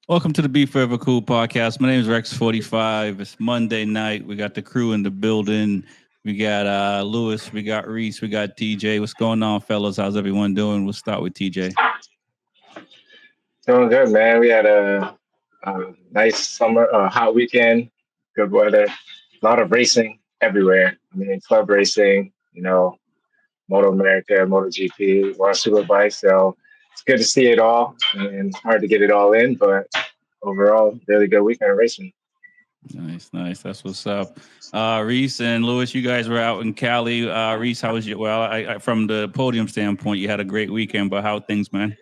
Welcome to the Be Forever Cool podcast. My name is Rex45. It's Monday night. We got the crew in the building. We got Lewis, we got Reese, we got TJ. What's going on, fellas? How's everyone doing? We'll start with TJ. Doing good, man. We had a nice summer, hot weekend, good weather, a lot of racing everywhere. I mean, club racing, MotoAmerica, MotoGP, World Superbike. So it's good to see it all, and it's hard to get it all in, but overall, really good weekend of racing. Nice. That's what's up. Reese and Lewis, you guys were out in Cali. Reese, how was your? Well, I from the podium standpoint, you had a great weekend. But how things, man?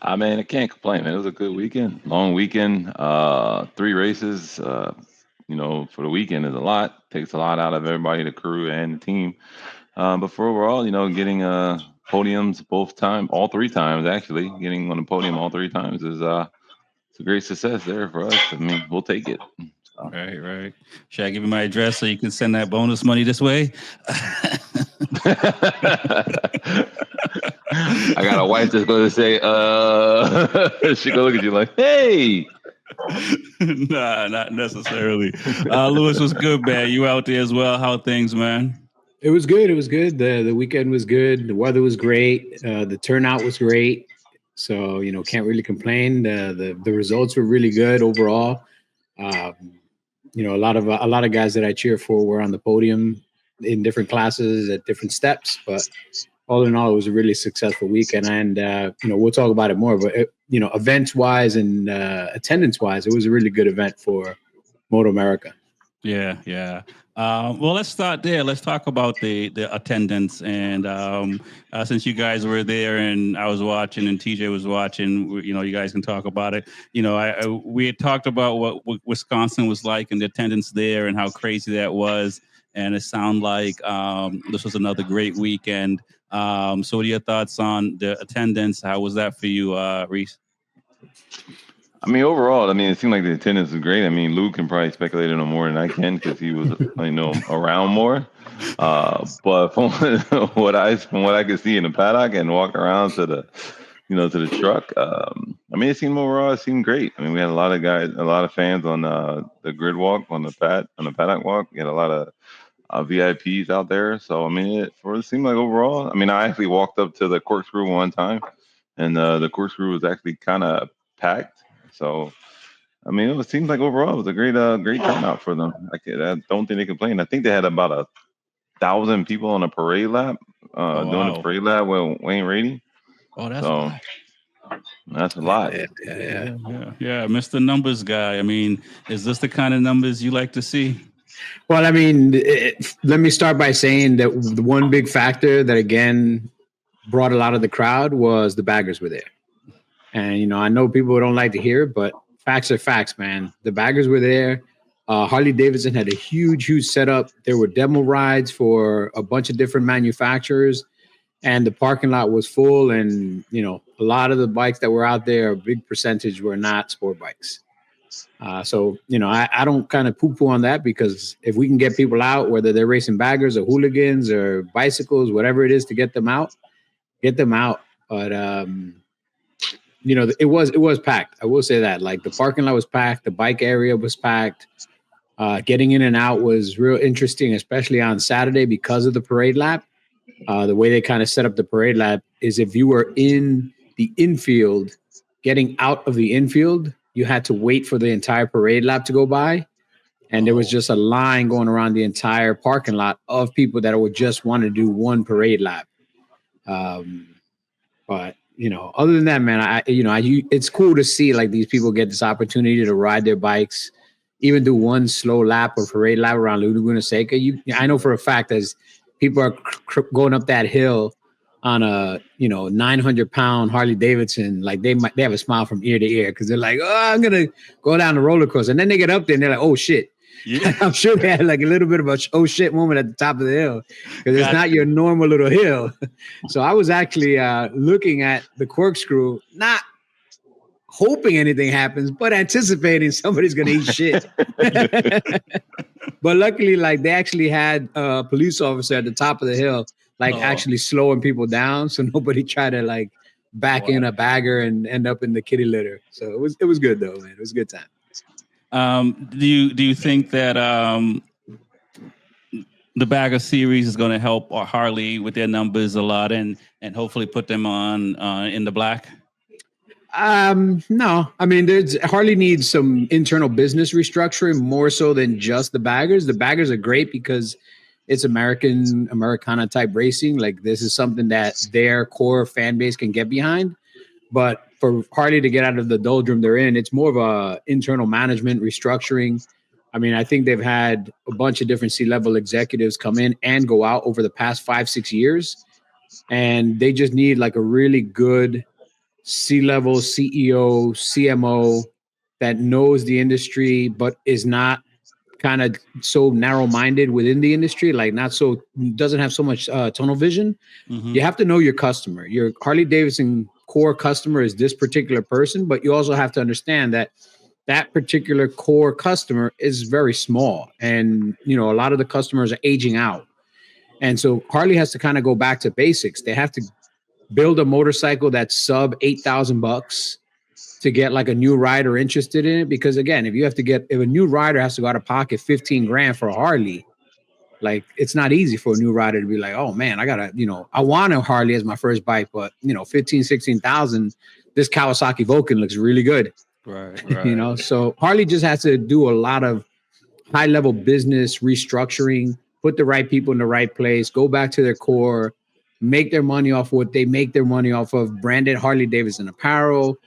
I can't complain, man. It was a good weekend, long weekend. 3 races, for the weekend is a lot. Takes a lot out of everybody, the crew and the team. But for overall, getting podiums all 3 times actually, getting on the podium all 3 times is it's a great success there for us. I mean, we'll take it. So. Right. Should I give you my address so you can send that bonus money this way? I got a wife that's going to say, she gonna look at you like, hey. Nah, not necessarily. Lewis was good, man. You out there as well? How things, man? It was good. The weekend was good. The weather was great. The turnout was great. So, can't really complain. The results were really good overall. A lot of guys that I cheer for were on the podium in different classes at different steps, but all in all, it was a really successful weekend. And, we'll talk about it more, but, events wise and attendance wise, it was a really good event for MotoAmerica. Yeah. Well, let's start there. Let's talk about the attendance. And since you guys were there and I was watching and TJ was watching, you guys can talk about it. We had talked about what Wisconsin was like and the attendance there and how crazy that was. And it sounded like this was another great weekend. So what are your thoughts on the attendance? How was that for you, Reese? Overall, it seemed like the attendance was great. Luke can probably speculate on more than I can because he was, around more. But from what I could see in the paddock and walk around to the, to the truck, it seemed great. We had a lot of guys, a lot of fans on the grid walk, on the paddock walk. We had a lot of VIPs out there. So it seemed like overall. I actually walked up to the corkscrew one time, and the corkscrew was actually kind of packed. So, it seems like overall it was a great turnout for them. I don't think they complained. I think they had about 1,000 people on a parade lap, doing a parade lap with Wayne Rady. Oh, that's a lot. That's a lot. Yeah, Mr. Numbers guy. Is this the kind of numbers you like to see? Well, let me start by saying that the one big factor that, again, brought a lot of the crowd was the baggers were there. And, I know people don't like to hear it, but facts are facts, man. The baggers were there. Harley Davidson had a huge setup. There were demo rides for a bunch of different manufacturers, and the parking lot was full. And, a lot of the bikes that were out there, a big percentage were not sport bikes. So, I don't kind of poo-poo on that, because if we can get people out, whether they're racing baggers or hooligans or bicycles, whatever it is to get them out. But, it was packed. I will say that. Like, the parking lot was packed. The bike area was packed. Getting in and out was real interesting, especially on Saturday because of the parade lap. The way they kind of set up the parade lap is if you were in the infield, getting out of the infield, you had to wait for the entire parade lap to go by. And there was just a line going around the entire parking lot of people that would just want to do one parade lap. But other than that, man, it's cool to see like these people get this opportunity to ride their bikes, even do one slow lap or parade lap around Laguna Seca. I know for a fact as people are going up that hill on a 900-pound Harley Davidson, like they have a smile from ear to ear because they're like, oh, I'm gonna go down the roller coaster, and then they get up there and they're like, oh shit. Yeah. I'm sure they had like a little bit of a oh shit moment at the top of the hill because it's not your normal little hill. So I was actually looking at the corkscrew, not hoping anything happens, but anticipating somebody's going to eat shit. But luckily, like they actually had a police officer at the top of the hill, like actually slowing people down. So nobody tried to like back in a bagger and end up in the kitty litter. So it was good though, man. It was a good time. Do you think that the bagger series is going to help Harley with their numbers a lot and hopefully put them on in the black? No, I mean, Harley needs some internal business restructuring more so than just the baggers. The baggers are great because it's Americana type racing. Like this is something that their core fan base can get behind. But for Harley to get out of the doldrum they're in, it's more of a internal management restructuring. I mean, I think they've had a bunch of different C-level executives come in and go out over the past 5-6 years. And they just need like a really good C-level CEO, CMO that knows the industry, but is not kind of so narrow-minded within the industry, like doesn't have so much tunnel vision. Mm-hmm. You have to know your customer. Your Harley Davidson core customer is this particular person, but you also have to understand that that particular core customer is very small. And, a lot of the customers are aging out. And so Harley has to kind of go back to basics. They have to build a motorcycle that's sub $8,000 to get like a new rider interested in it. Because again, if a new rider has to go out of pocket 15 grand for a Harley, like it's not easy for a new rider to be like, oh man, I want a Harley as my first bike, but 15, 16,000, this Kawasaki Vulcan looks really good. Right. So Harley just has to do a lot of high level business restructuring, put the right people in the right place, go back to their core, make their money off what they make their money off of, branded Harley Davidson apparel,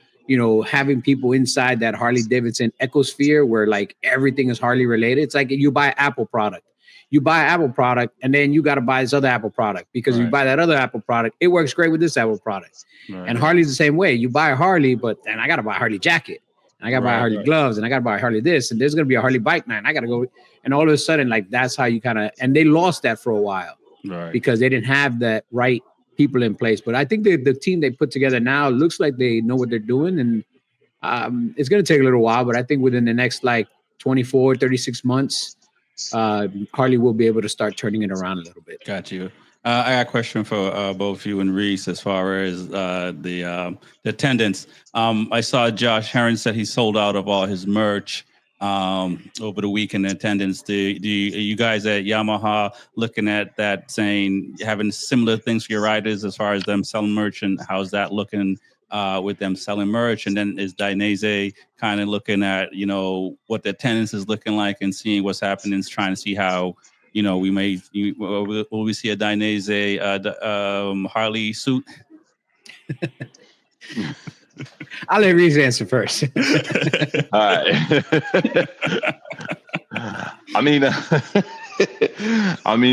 having people inside that Harley Davidson ecosphere where like everything is Harley related. It's like you buy Apple product. You buy Apple product and then you got to buy this other Apple product because you buy that other Apple product. It works great with this Apple product. Right. And Harley's the same way. You buy a Harley, but then I got to buy a Harley jacket. And I got to buy a Harley gloves and I got to buy a Harley this. And there's going to be a Harley bike night. I got to go. And all of a sudden, like that's how you and they lost that for a while. Right. Because they didn't have that right people in place. But I think the team they put together now looks like they know what they're doing. And it's going to take a little while, but I think within the next like 24, 36 months, Harley will be able to start turning it around a little bit. Got you. I got a question for both you and Reese as far as the attendance. I saw Josh Herron said he sold out of all his merch over the weekend attendance. Are you guys at Yamaha looking at that, saying having similar things for your riders as far as them selling merch, and how's that looking with them selling merch? And then is Dainese kind of looking at what the attendance is looking like and seeing what's happening, and trying to see how will we see a Dainese Harley suit? I'll let Reese answer first. All right. I mean,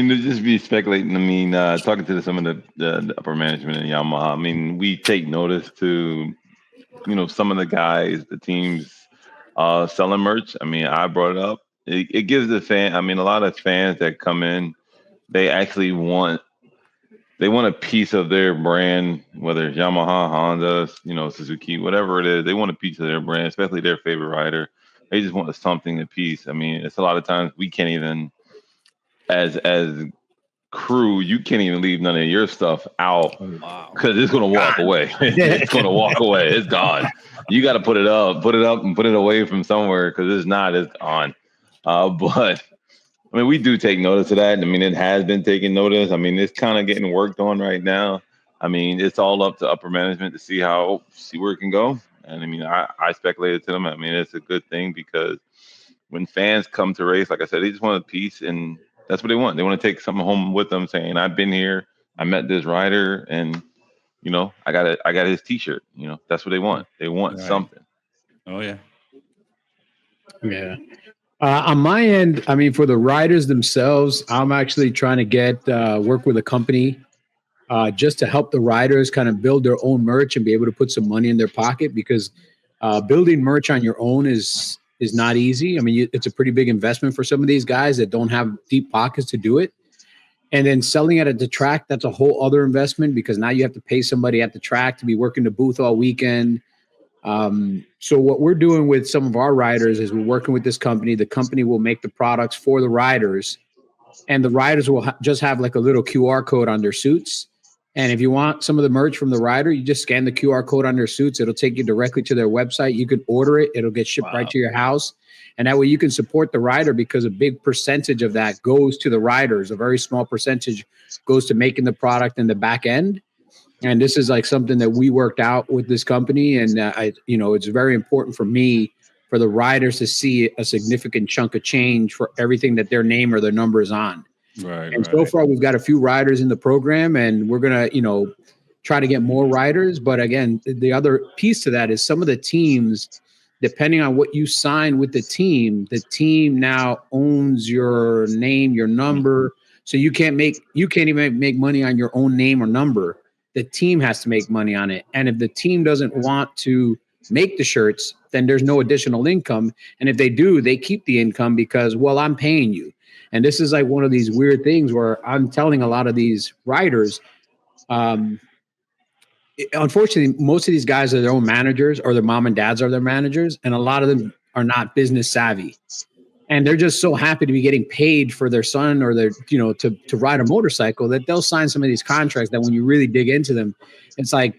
to just be speculating. I mean, talking to some of the upper management in Yamaha. I mean, we take notice to, some of the guys, the teams, selling merch. I mean, I brought it up. It gives the fan. I mean, a lot of fans that come in, they actually want a piece of their brand, whether it's Yamaha, Honda, Suzuki, whatever it is. They want a piece of their brand, especially their favorite rider. They just want something, a piece. I mean, it's a lot of times we can't even, as crew, you can't even leave none of your stuff out because it's going to walk away. It's going to walk away. It's gone. You got to put it up and put it away from somewhere because it's gone. But I mean, we do take notice of that. I mean, it has been taking notice. I mean, it's kind of getting worked on right now. I mean, it's all up to upper management to see where it can go. And I mean, I speculated to them. I mean, it's a good thing because when fans come to race, like I said, they just want a piece, and that's what they want. They want to take something home with them, saying, "I've been here, I met this rider, and I got his T-shirt." That's what they want. They want something. Oh yeah. Yeah. On my end, I mean, for the riders themselves, I'm actually trying to work with a company just to help the riders kind of build their own merch and be able to put some money in their pocket, because building merch on your own is not easy. I mean, it's a pretty big investment for some of these guys that don't have deep pockets to do it. And then selling it at the track, that's a whole other investment, because now you have to pay somebody at the track to be working the booth all weekend. So what we're doing with some of our riders is we're working with this company. The company will make the products for the riders, and the riders will just have like a little QR code on their suits. And if you want some of the merch from the rider, you just scan the QR code on their suits. It'll take you directly to their website. You can order it. It'll get shipped right to your house. And that way you can support the rider, because a big percentage of that goes to the riders. A very small percentage goes to making the product in the back end. And this is like something that we worked out with this company. And it's very important for me, for the riders to see a significant chunk of change for everything that their name or their number is on. Right. And so far, we've got a few riders in the program, and we're going to, try to get more riders. But again, the other piece to that is some of the teams, depending on what you sign with the team now owns your name, your number. So you can't even make money on your own name or number. The team has to make money on it. And if the team doesn't want to make the shirts, then there's no additional income. And if they do, they keep the income because, well, I'm paying you. And this is like one of these weird things where I'm telling a lot of these riders, unfortunately, most of these guys are their own managers, or their mom and dads are their managers. And a lot of them are not business savvy. And they're just so happy to be getting paid for their son or their, to ride a motorcycle, that they'll sign some of these contracts that when you really dig into them, it's like,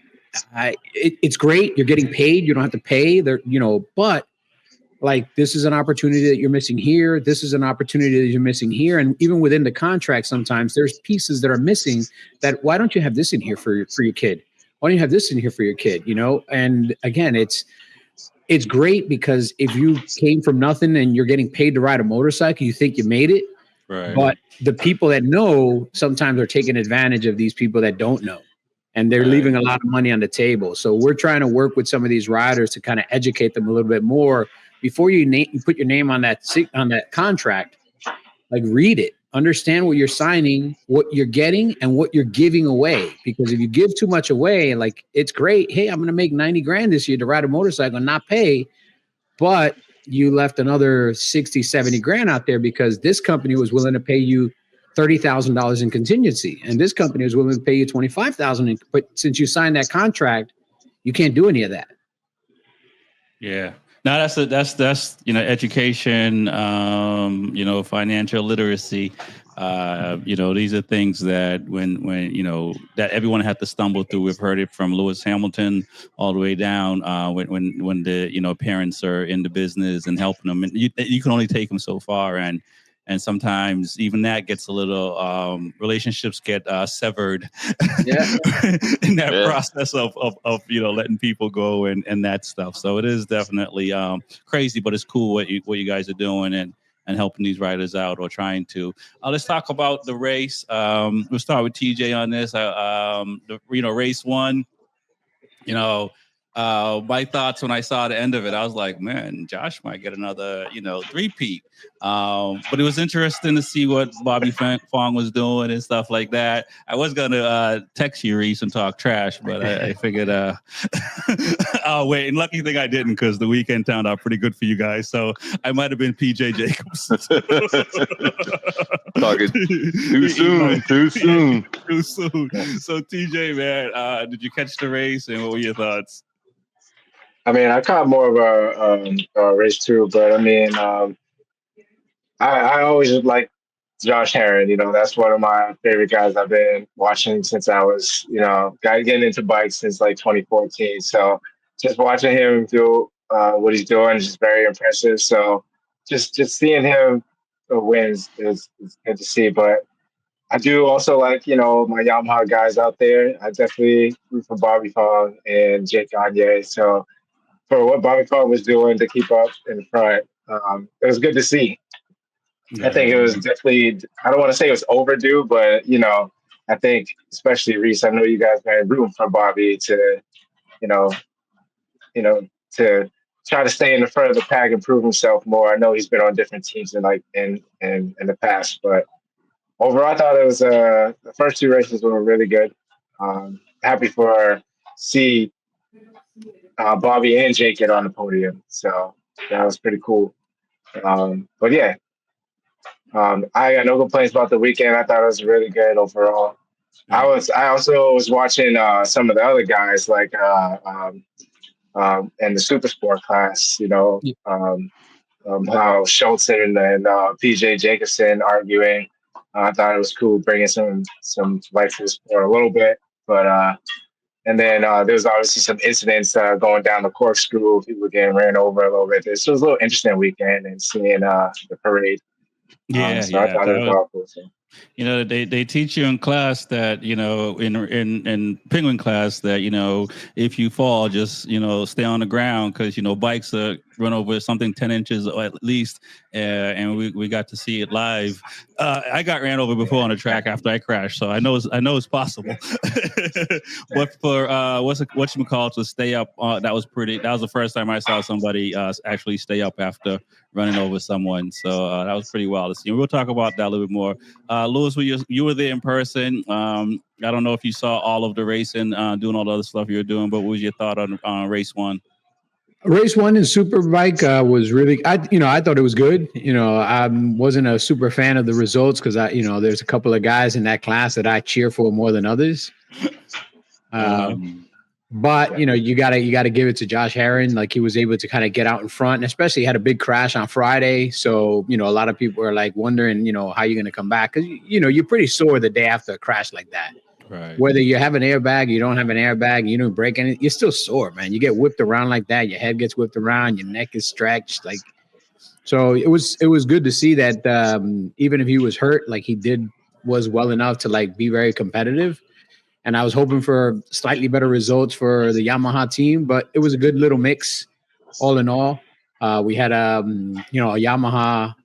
it's great. You're getting paid. You don't have to pay but like, this is an opportunity that you're missing here. This is an opportunity that you're missing here. And even within the contract, sometimes there's pieces that are missing that, why don't you have this in here for your kid? Why don't you have this in here for your kid? And again, it's great, because if you came from nothing and you're getting paid to ride a motorcycle, you think you made it. Right. But the people that know sometimes are taking advantage of these people that don't know. And they're leaving a lot of money on the table. So we're trying to work with some of these riders to kind of educate them a little bit more before you put your name on that contract. Like, read it, understand what you're signing, what you're getting, and what you're giving away. Because if you give too much away, like, it's great. Hey, I'm going to make 90 grand this year to ride a motorcycle and not pay. But you left another 60, 70 grand out there because this company was willing to pay you $30,000 in contingency, and this company was willing to pay you $25,000. But since you signed that contract, you can't do any of that. Yeah. Now that's education, financial literacy. These are things that when that everyone had to stumble through. We've heard it from Lewis Hamilton all the way down when the parents are in the business and helping them, and you can only take them so far, and sometimes even that gets a little relationships get severed in that process of letting people go and that stuff. So it is definitely crazy, but it's cool what you guys are doing and helping these riders out, or trying to. Let's talk about the race. We'll start with TJ on this. Race one. My thoughts when I saw the end of it, I was like, man, Josh might get another, three-peat. But it was interesting to see what Bobby Fong was doing and stuff like that. I was going to text you, Reese, and talk trash, but I figured I'll wait. And lucky thing I didn't, because the weekend turned out pretty good for you guys. So I might have been PJ Jacobs. Talking too soon. Too soon. So TJ, man, did you catch the race, and what were your thoughts? I mean, I caught more of a race too, but I mean, I always like Josh Herrin. That's one of my favorite guys. I've been watching since I was, getting into bikes since like 2014. So just watching him do what he's doing is just very impressive. So just seeing him win is good to see. But I do also like, my Yamaha guys out there. I definitely root for Bobby Fong and Jake Gagne. So for what Bobby Fong was doing to keep up in front, it was good to see. I think it was definitely, I don't want to say it was overdue, but, I think especially Reese, I know you guys been rooting for Bobby to, to try to stay in the front of the pack and prove himself more. I know he's been on different teams in the past, but overall, I thought it was the first two races were really good. Happy for see Bobby and Jake get on the podium, so that was pretty cool. But yeah, I got no complaints about the weekend. I thought it was really good overall. I also was watching some of the other guys like in the super sport class. How Schultz and PJ Jacobson arguing. I thought it was cool bringing some life to the sport a little bit. But and then there was obviously some incidents going down the corkscrew, people getting ran over a little bit. So it was a little interesting weekend and seeing the parade. Yeah, So I thought it was powerful. So. You know, they teach you in class that, you know, in penguin class that, you know, if you fall, just, you know, stay on the ground because, you know, bikes run over something 10 inches or at least. And we got to see it live. I got ran over before on the track after I crashed, so I know it's possible. But for whatchamacallit to stay up, that was the first time I saw somebody actually stay up after running over someone. So that was pretty wild to see. And we'll talk about that a little bit more. Louis, you were there in person. I don't know if you saw all of the racing, doing all the other stuff you were doing, but what was your thought on race one? Race one in Superbike was really, I thought it was good. You know, I wasn't a super fan of the results because there's a couple of guys in that class that I cheer for more than others. But you gotta give it to Josh Herron. Like, he was able to kind of get out in front, and especially had a big crash on Friday. So, a lot of people are like wondering, how you're gonna come back, because you're pretty sore the day after a crash like that. Right. Whether you have an airbag, you don't have an airbag, you don't break anything, you're still sore, man. You get whipped around like that, your head gets whipped around, your neck is stretched, like. So it was good to see that even if he was hurt, like, he was well enough to like be very competitive. And I was hoping for slightly better results for the Yamaha team, but it was a good little mix, all in all. We had a Yamaha,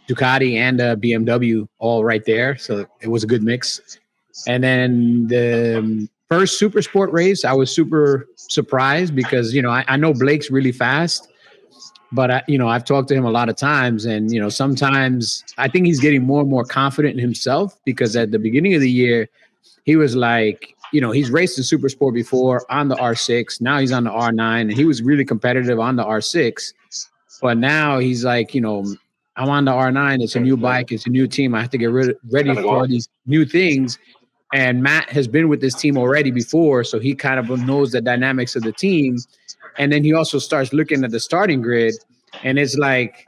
Ducati, and a BMW all right there, so it was a good mix. And then the first super sport race, I was super surprised because I know Blake's really fast, but I've talked to him a lot of times, and sometimes I think he's getting more and more confident in himself, because at the beginning of the year he was like, he's raced in super sport before on the R6, now he's on the R9, and he was really competitive on the R6, but now he's like, I'm on the R9, it's a new bike, it's a new team, I have to get ready for all these new things. And Matt has been with this team already before, so he kind of knows the dynamics of the team. And then he also starts looking at the starting grid, and it's like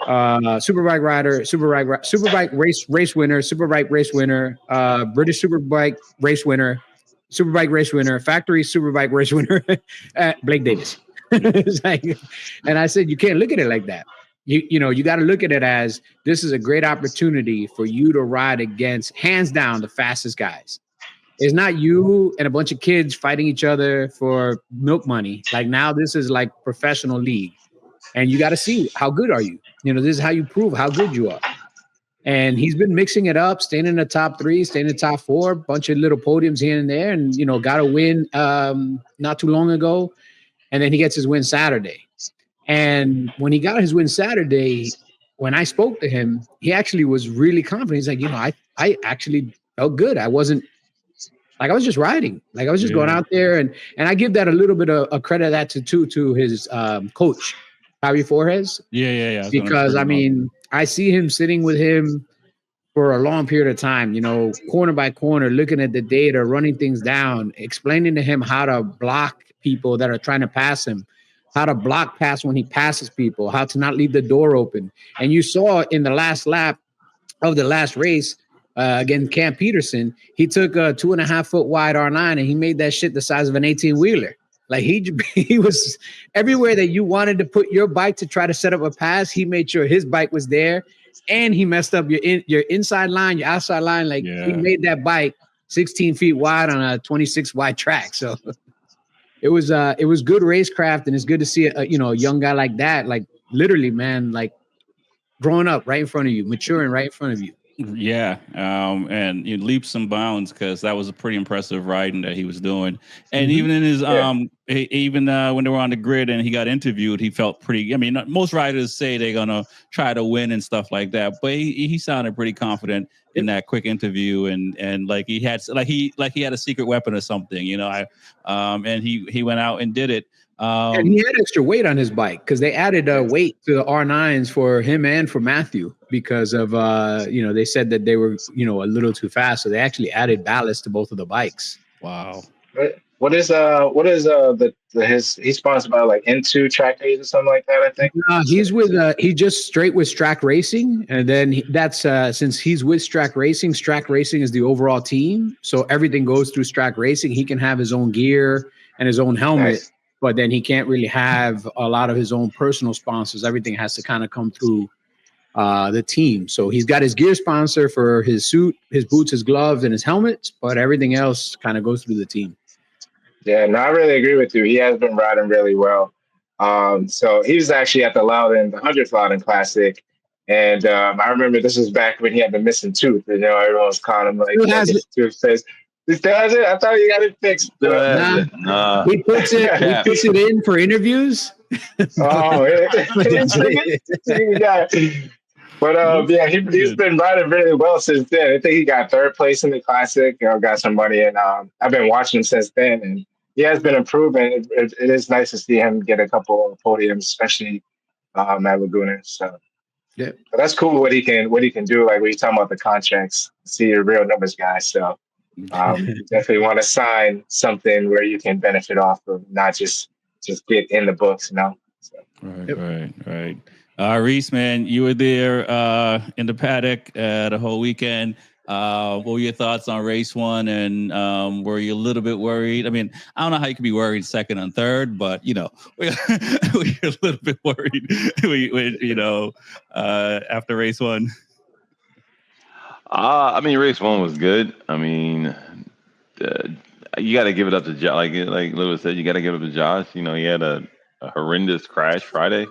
Superbike rider, Superbike race winner, Superbike race winner, British Superbike race winner, Superbike race winner, factory Superbike race winner, Blake Davis. It's like, and I said, you can't look at it like that. You got to look at it as, this is a great opportunity for you to ride against, hands down, the fastest guys. It's not you and a bunch of kids fighting each other for milk money. Like, now this is like professional league, and you got to see how good are you. This is how you prove how good you are. And he's been mixing it up, staying in the top 3, staying in the top 4, bunch of little podiums here and there, and got a win not too long ago. And then he gets his win Saturday. And when he got his win Saturday, when I spoke to him, he actually was really confident. He's like, I actually felt good. I wasn't like, I was just riding. Like, I was just going out there, and I give that a little bit of credit that to his coach, Javi Forges. Yeah. Because I see him sitting with him for a long period of time, corner by corner, looking at the data, running things down, explaining to him how to block people that are trying to pass him, how to block pass when he passes people, how to not leave the door open. And you saw in the last lap of the last race, against Cam Peterson, he took a 2.5 foot wide R9 and he made that shit the size of an 18-wheeler. Like, he was everywhere that you wanted to put your bike to try to set up a pass. He made sure his bike was there, and he messed up your inside line, your outside line. Like, he made that bike 16 feet wide on a 26 wide track. So it was good racecraft, and it's good to see a young guy like that, like, literally, man, like, growing up right in front of you, maturing right in front of you. Yeah, and leaps and bounds, because that was a pretty impressive riding that he was doing. And even in his when they were on the grid and he got interviewed, he felt pretty. I mean, most riders say they're gonna try to win and stuff like that, but he sounded pretty confident in that quick interview, and like he had a secret weapon or something, and he went out and did it. And he had extra weight on his bike, because they added weight to the R9s for him and for Matthew, because of they said that they were a little too fast, so they actually added ballast to both of the bikes. Wow. What is he's sponsored by like N2 Track Days or something like that, I think. He's with he just straight with Strack Racing, and then that's since he's with Strack Racing is the overall team, so everything goes through Strack Racing. He can have his own gear and his own helmet, Nice. but then he can't really have a lot of his own personal sponsors. Everything has to kind of come through the team. So he's got his gear sponsor for his suit, his boots, his gloves, and his helmets, but everything else kind of goes through the team. Yeah, no, I really agree with you. He has been riding really well. So he was actually at the 100th Loudon Classic. And I remember this was back when he had the missing tooth. You know, everyone was calling him like, toothpaste. He still has it? I thought you got it fixed. Nah. He puts it in for interviews. Oh, yeah. But yeah, he's been riding really well since then. I think he got 3rd place in the Classic. You know, got some money, and I've been watching him since then, and he has been improving. It is nice to see him get a couple of podiums, especially at Laguna. So yeah, but that's cool what he can do. Like when you talking about the contracts, see your real numbers guy. So you definitely want to sign something where you can benefit off of, not just get in the books, you know. So. Right. Reese, man, you were there in the paddock the whole weekend. What were your thoughts on race 1? And were you a little bit worried? I mean, I don't know how you could be worried second and third, but, you know, we're a little bit worried, after race 1. I mean, race 1 was good. I mean, you got to give it up to Josh. Like Lewis said, you got to give it up to Josh. You know, he had a horrendous crash Friday,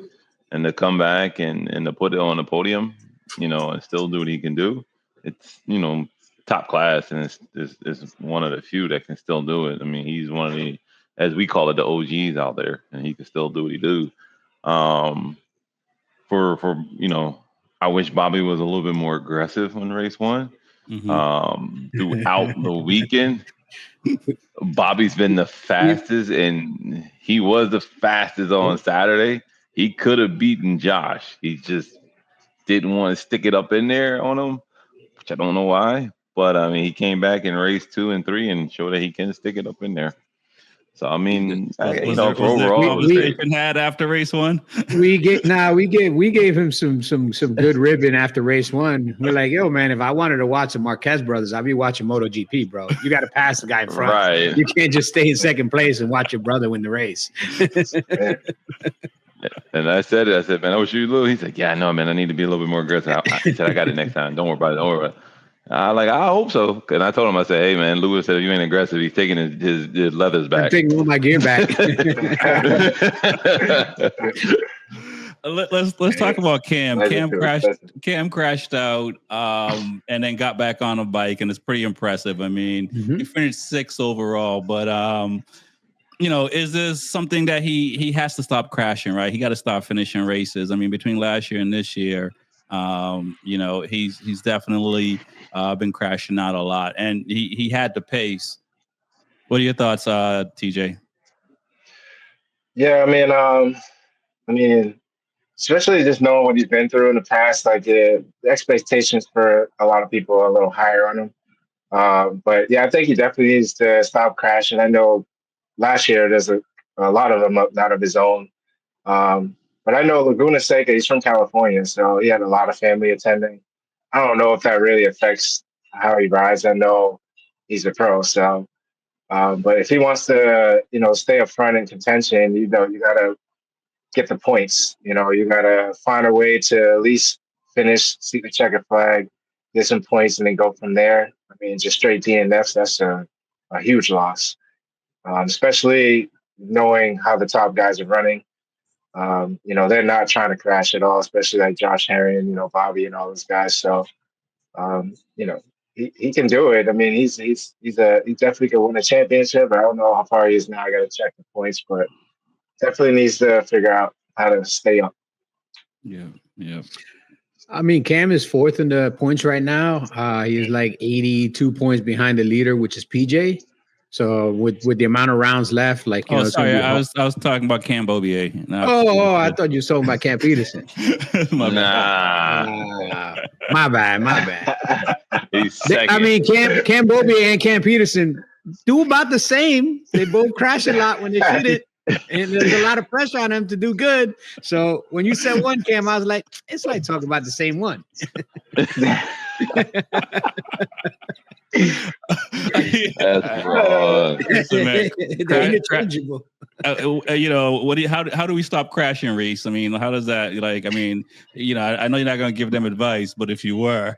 and to come back and to put it on the podium, you know, and still do what he can do. It's, you know, top class, and it's one of the few that can still do it. I mean, he's one of the, as we call it, the OGs out there, and he can still do what he do. For you know, I wish Bobby was a little bit more aggressive on race 1. Throughout the weekend, Bobby's been the fastest, and he was the fastest on Saturday. He could have beaten Josh. He just didn't want to stick it up in there on him, which I don't know why. But I mean, he came back in race 2 and 3 and showed that he can stick it up in there. So I mean, overall, was there had after race 1? We gave him some good ribbon after race 1. We're like, yo, man, if I wanted to watch the Marquez brothers, I'd be watching MotoGP, bro. You got to pass the guy in front. Right. You can't just stay in second place and watch your brother win the race. And I said, man, I wish you Lou. He said, yeah, no, man, I need to be a little bit more aggressive. He said, I got it next time. Don't worry about it. I hope so. And I told him, I said, hey, man, Lewis said, if you ain't aggressive, he's taking his leathers back. I'm taking all my gear back. Let's talk about Cam. Cam crashed out and then got back on a bike, and it's pretty impressive. I mean, he finished 6th overall, but you know, is this something that he has to stop crashing, right? He got to stop finishing races. I mean, between last year and this year, you know, he's definitely been crashing out a lot, and he had the pace. What are your thoughts, TJ? Yeah, I mean, especially just knowing what he's been through in the past, like the expectations for a lot of people are a little higher on him. But yeah, I think he definitely needs to stop crashing. I know last year there's a lot of them out of his own. But I know Laguna Seca, he's from California, so he had a lot of family attending. I don't know if that really affects how he rides. I know he's a pro, so but if he wants to, you know, stay up front in contention, you know, you gotta get the points. You know, you gotta find a way to at least finish, see the checker flag, get some points, and then go from there. I mean, just straight DNFs, that's a huge loss, especially knowing how the top guys are running. You know, they're not trying to crash at all, especially like Josh Herring, you know, Bobby and all those guys. So, you know, he can do it. I mean, he definitely could win a championship. I don't know how far he is now. I got to check the points, but definitely needs to figure out how to stay up. Yeah. I mean, Cam is 4th in the points right now. He's like 82 points behind the leader, which is PJ. So with the amount of rounds left, like, you know, sorry, I was talking about Cam Beaubier. I thought you were talking about Cam Peterson. My bad. He's second. I mean, Cam Beaubier and Cam Peterson, do about the same. They both crash a lot when they shoot it. And there's a lot of pressure on them to do good. So when you said one, Cam, I was like, it's like talking about the same one. That's wrong. They're interchangeable. How do we stop crashing, Reese? I mean, how does that like? I mean, I know you're not going to give them advice, but if you were,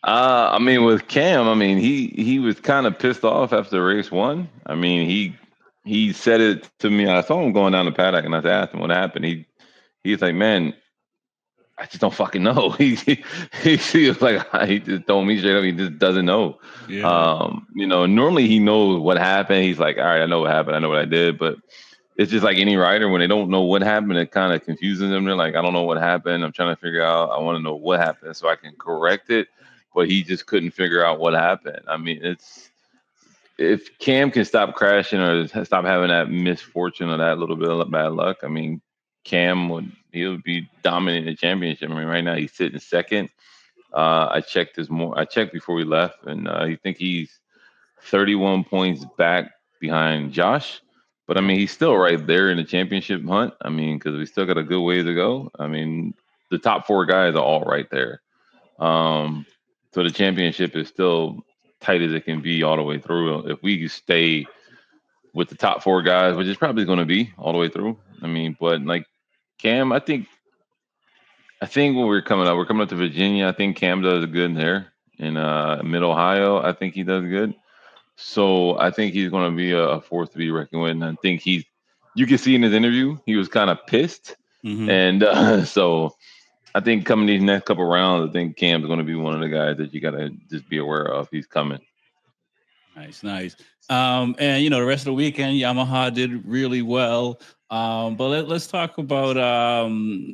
I mean, with Cam, I mean, he was kind of pissed off after race one. I mean, he said it to me. I saw him going down the paddock, and I asked him what happened. He's like, man, I just don't fucking know. He was like, he just told me straight up, he just doesn't know. Yeah. Normally he knows what happened. He's like, all right, I know what happened. I know what I did. But it's just like any rider, when they don't know what happened, it kind of confuses them. They're like, I don't know what happened. I'm trying to figure out. I want to know what happened so I can correct it. But he just couldn't figure out what happened. I mean, if Cam can stop crashing or stop having that misfortune or that little bit of bad luck, I mean, Cam he'll be dominating the championship. I mean, right now he's sitting second. I checked before we left, and I think he's 31 points back behind Josh. But I mean, he's still right there in the championship hunt. I mean, because we still got a good ways to go. I mean, the top four guys are all right there. So the championship is still tight as it can be all the way through. If we stay with the top four guys, which is probably going to be all the way through. I mean, but like Cam, I think when we're coming up to Virginia. I think Cam does good there. In Mid Ohio, I think he does good. So I think he's going to be a force to be reckoned with. And I think you can see in his interview, he was kind of pissed. Mm-hmm. And so I think coming these next couple rounds, I think Cam's going to be one of the guys that you got to just be aware of. He's coming. Nice. And the rest of the weekend, Yamaha did really well. But let's talk about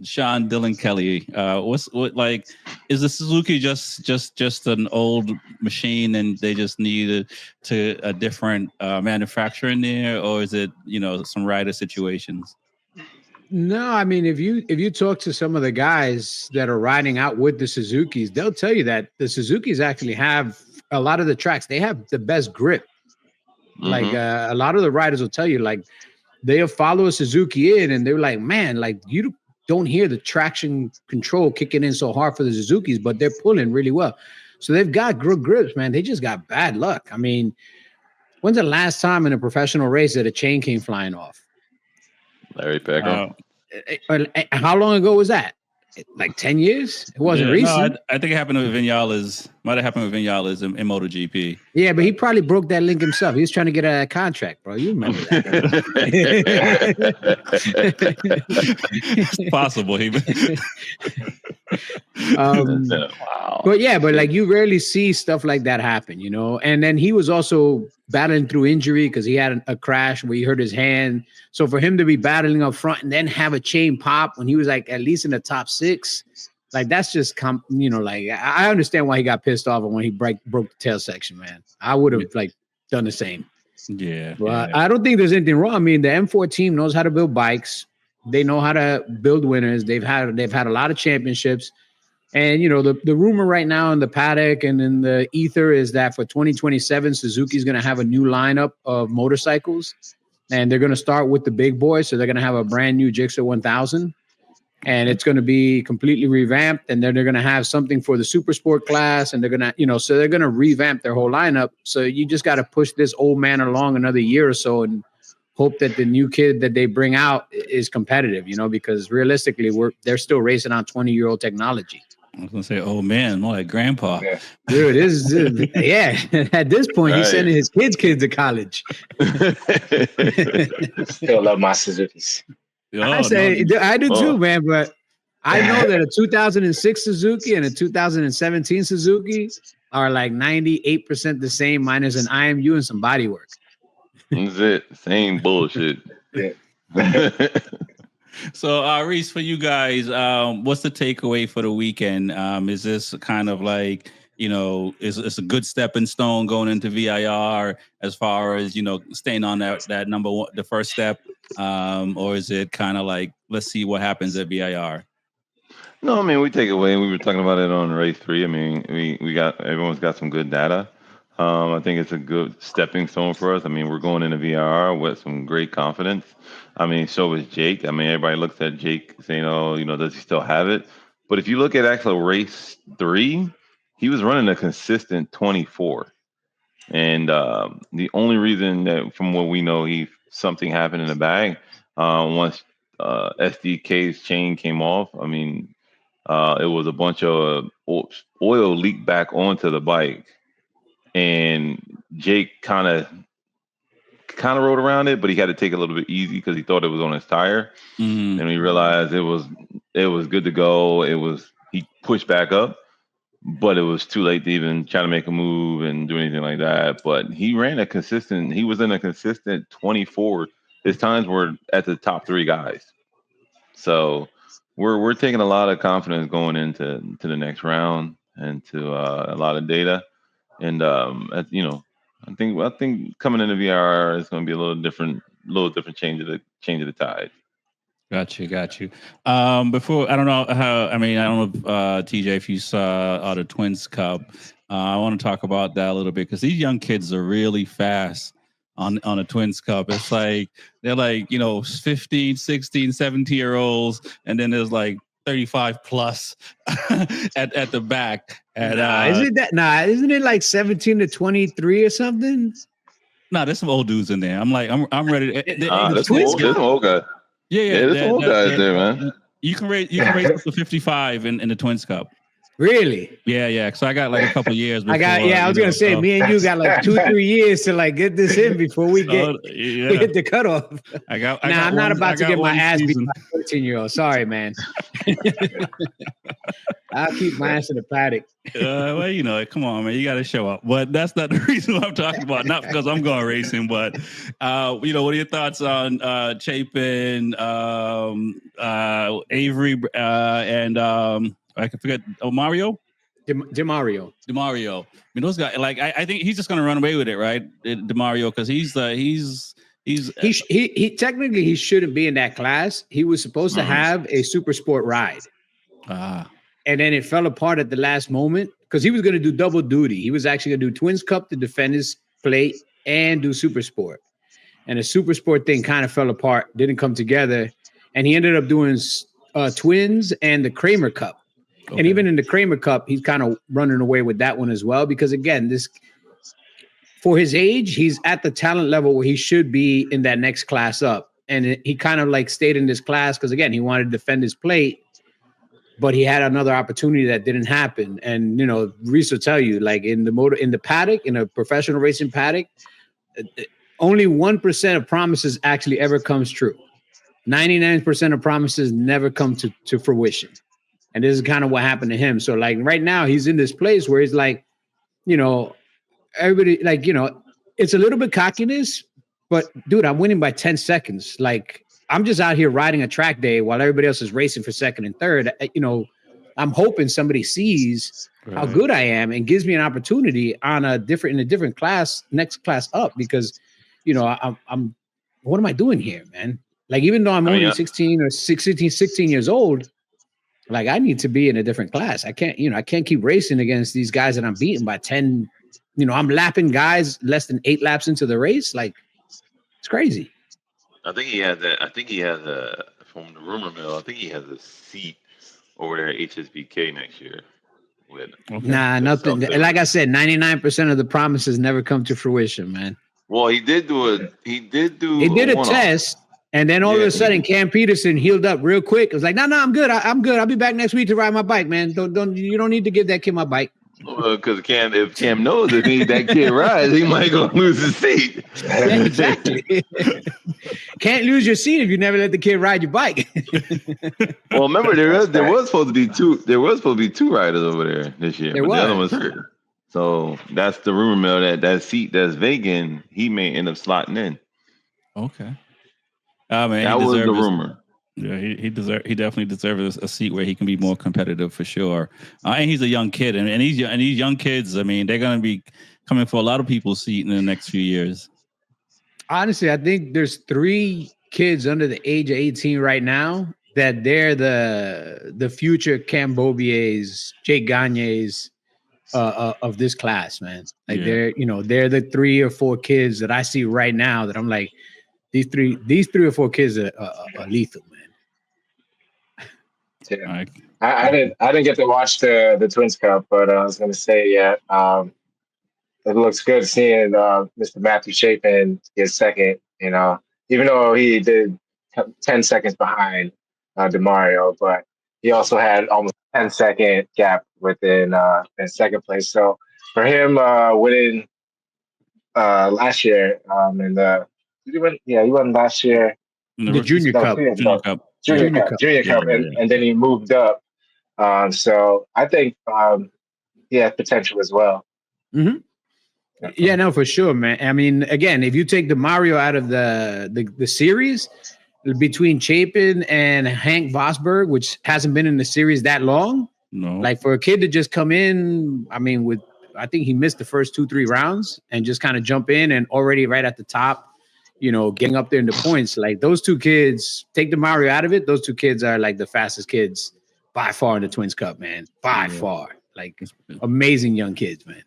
Sean Dillon Kelly. Is the Suzuki just an old machine and they just needed a different manufacturer in there, or is it some rider situations? No, I mean, if you talk to some of the guys that are riding out with the Suzukis, they'll tell you that the Suzukis actually have a lot of the tracks. They have the best grip. Mm-hmm. Like a lot of the riders will tell you, like they'll follow a Suzuki in and they're like, man, like you don't hear the traction control kicking in so hard for the Suzukis, but they're pulling really well. So they've got good grips, man. They just got bad luck. I mean, when's the last time in a professional race that a chain came flying off? Larry Peckham. How long ago was that? Like 10 years? It wasn't recent. No, I think it happened with Vinales. Might have happened with Vinales in MotoGP. Yeah, but he probably broke that link himself. He was trying to get a contract, bro. You remember that? It's possible. Wow. But like you rarely see stuff like that happen, And then he was also battling through injury because he had a crash where he hurt his hand. So for him to be battling up front and then have a chain pop when he was like at least in the top 6, like that's just like I understand why he got pissed off when he broke the tail section, man. I would have like done the same. Yeah. But I don't think there's anything wrong. I mean, the M4 team knows how to build bikes. They know how to build winners. They've had a lot of championships. And, the rumor right now in the paddock and in the ether is that for 2027, Suzuki's going to have a new lineup of motorcycles. And they're going to start with the big boys. So they're going to have a brand new Gixxer 1000. And it's going to be completely revamped. And then they're going to have something for the super sport class. And they're going to, so they're going to revamp their whole lineup. So you just got to push this old man along another year or so and hope that the new kid that they bring out is competitive, because realistically, they're still racing on 20-year-old technology. I was going to say, oh, man, more like grandpa. Yeah. Dude, at this point, he's sending his kids to college. Still love my Suzukis. I do too, man, but I know that a 2006 Suzuki and a 2017 Suzuki are like 98% the same minus an IMU and some body work. That's it. Same bullshit. Yeah. So, Reese, for you guys, what's the takeaway for the weekend? Is this kind of like, is a good stepping stone going into VIR as far as, staying on that number one, the first step? Or is it kind of like, let's see what happens at VIR? No, I mean we take it away. We were talking about it on race 3. I mean we got everyone's got some good data. I think it's a good stepping stone for us. I mean we're going into VRR with some great confidence. I mean so is Jake. I mean everybody looks at Jake saying, oh, does he still have it? But if you look at actual race 3, he was running a consistent 24. And the only reason that, from what we know, something happened in the bag once SDK's chain came off. I mean, it was a bunch of oil leaked back onto the bike, and Jake kind of rode around it, but he had to take it a little bit easy because he thought it was on his tire, and we realized it was good to go. He pushed back up. But it was too late to even try to make a move and do anything like that. But he was in a consistent 24. His times were at the top 3 guys. So we're taking a lot of confidence going into the next round and to a lot of data. And I think coming into VRR is going to be a little different change of the tide. Got you. Before, I don't know, TJ, if you saw the Twins Cup, I want to talk about that a little bit because these young kids are really fast on a Twins Cup. It's like, they're like, 15, 16, 17-year-olds, and then there's like 35 plus at the back. And, isn't it like 17 to 23 or something? No, there's some old dudes in there. I'm ready. There's some old guys. Yeah, there's some old guys there, man. You can raise up to 55 in the Twins Cup. Really? Yeah. So I got like a couple years before. I was gonna say, me and you got like 2-3 years to like get this in before we hit the cutoff. I'm not about to get my ass beat by a 13-year-old. Sorry, man. I'll keep my ass in the paddock. Come on, man, you got to show up. But that's not the reason I'm talking about. Not because I'm going racing, but what are your thoughts on Chapin, Avery, and I can forget. Mario. DeMario. I mean, those guys. Like, I think he's just going to run away with it, right? DeMario, because he technically he shouldn't be in that class. He was supposed to have a super sport ride. And then it fell apart at the last moment because he was going to do double duty. He was actually going to do Twins Cup to defend his plate and do super sport. And the super sport thing kind of fell apart, didn't come together. And he ended up doing Twins and the Kramer Cup. Okay. And even in the Kramer Cup, he's kind of running away with that one as well. Because again, for his age, he's at the talent level where he should be in that next class up. And he kind of like stayed in this class because, again, he wanted to defend his plate. But he had another opportunity that didn't happen. And, Reese will tell you, like in the paddock, in a professional racing paddock, only 1% of promises actually ever comes true. 99% of promises never come to fruition. And this is kind of what happened to him. So like right now he's in this place where he's like, everybody like, it's a little bit cockiness, but dude, I'm winning by 10 seconds. Like, I'm just out here riding a track day while everybody else is racing for second and third. I'm hoping somebody sees how good I am and gives me an opportunity in a different class, next class up, because, I'm what am I doing here, man? Like, even though I'm only 16 years old, like I need to be in a different class. I can't keep racing against these guys that I'm beating by 10. I'm lapping guys less than 8 laps into the race. Like, it's crazy. I think he has from the rumor mill, I think he has a seat over there at HSBK next year. Nothing. Like I said, 99% of the promises never come to fruition, man. Well, he did a test, and then all of a sudden, Cam Peterson healed up real quick. It was like, no, I'm good. I'm good. I'll be back next week to ride my bike, man. You don't need to give that kid my bike. Because if Cam knows that kid rides, he might go lose his seat. Yeah, exactly. Can't lose your seat if you never let the kid ride your bike. Well, remember there was supposed to be two riders over there this year. The other one's hurt. So that's the rumor mill that seat that's vacant, he may end up slotting in. Okay. Man, that was the rumor. Yeah, he definitely deserves a seat where he can be more competitive for sure. And he's a young kid, and these young kids, I mean, they're going to be coming for a lot of people's seat in the next few years. Honestly, I think there's 3 kids under the age of 18 right now that they're the future Cambobier's, Jake Gagne's of this class, man. Like they're the 3 or 4 kids that I see right now that I'm like, these 3 or 4 kids are lethal, man. Yeah. I didn't get to watch the Twins Cup, but I was gonna say, it looks good seeing Mr. Matthew Chapin get second, even though he did 10 seconds behind DeMario, but he also had almost 10-second gap within in second place. So for him winning last year in the did he win? Yeah, he won last year. The Junior Cup. Junior Cup, and then he moved up. So I think he has potential as well. Mm-hmm. Yeah, no, for sure, man. I mean, again, if you take DeMario out of the series, between Chapin and Hank Vosberg, which hasn't been in the series that long, like for a kid to just come in, I mean, I think he missed the first 2-3 rounds and just kind of jump in and already right at the top, getting up there in the points. Like those 2 kids, take DeMario out of it, those 2 kids are like the fastest kids by far in the Twins Cup, man. By far. Like amazing young kids, man.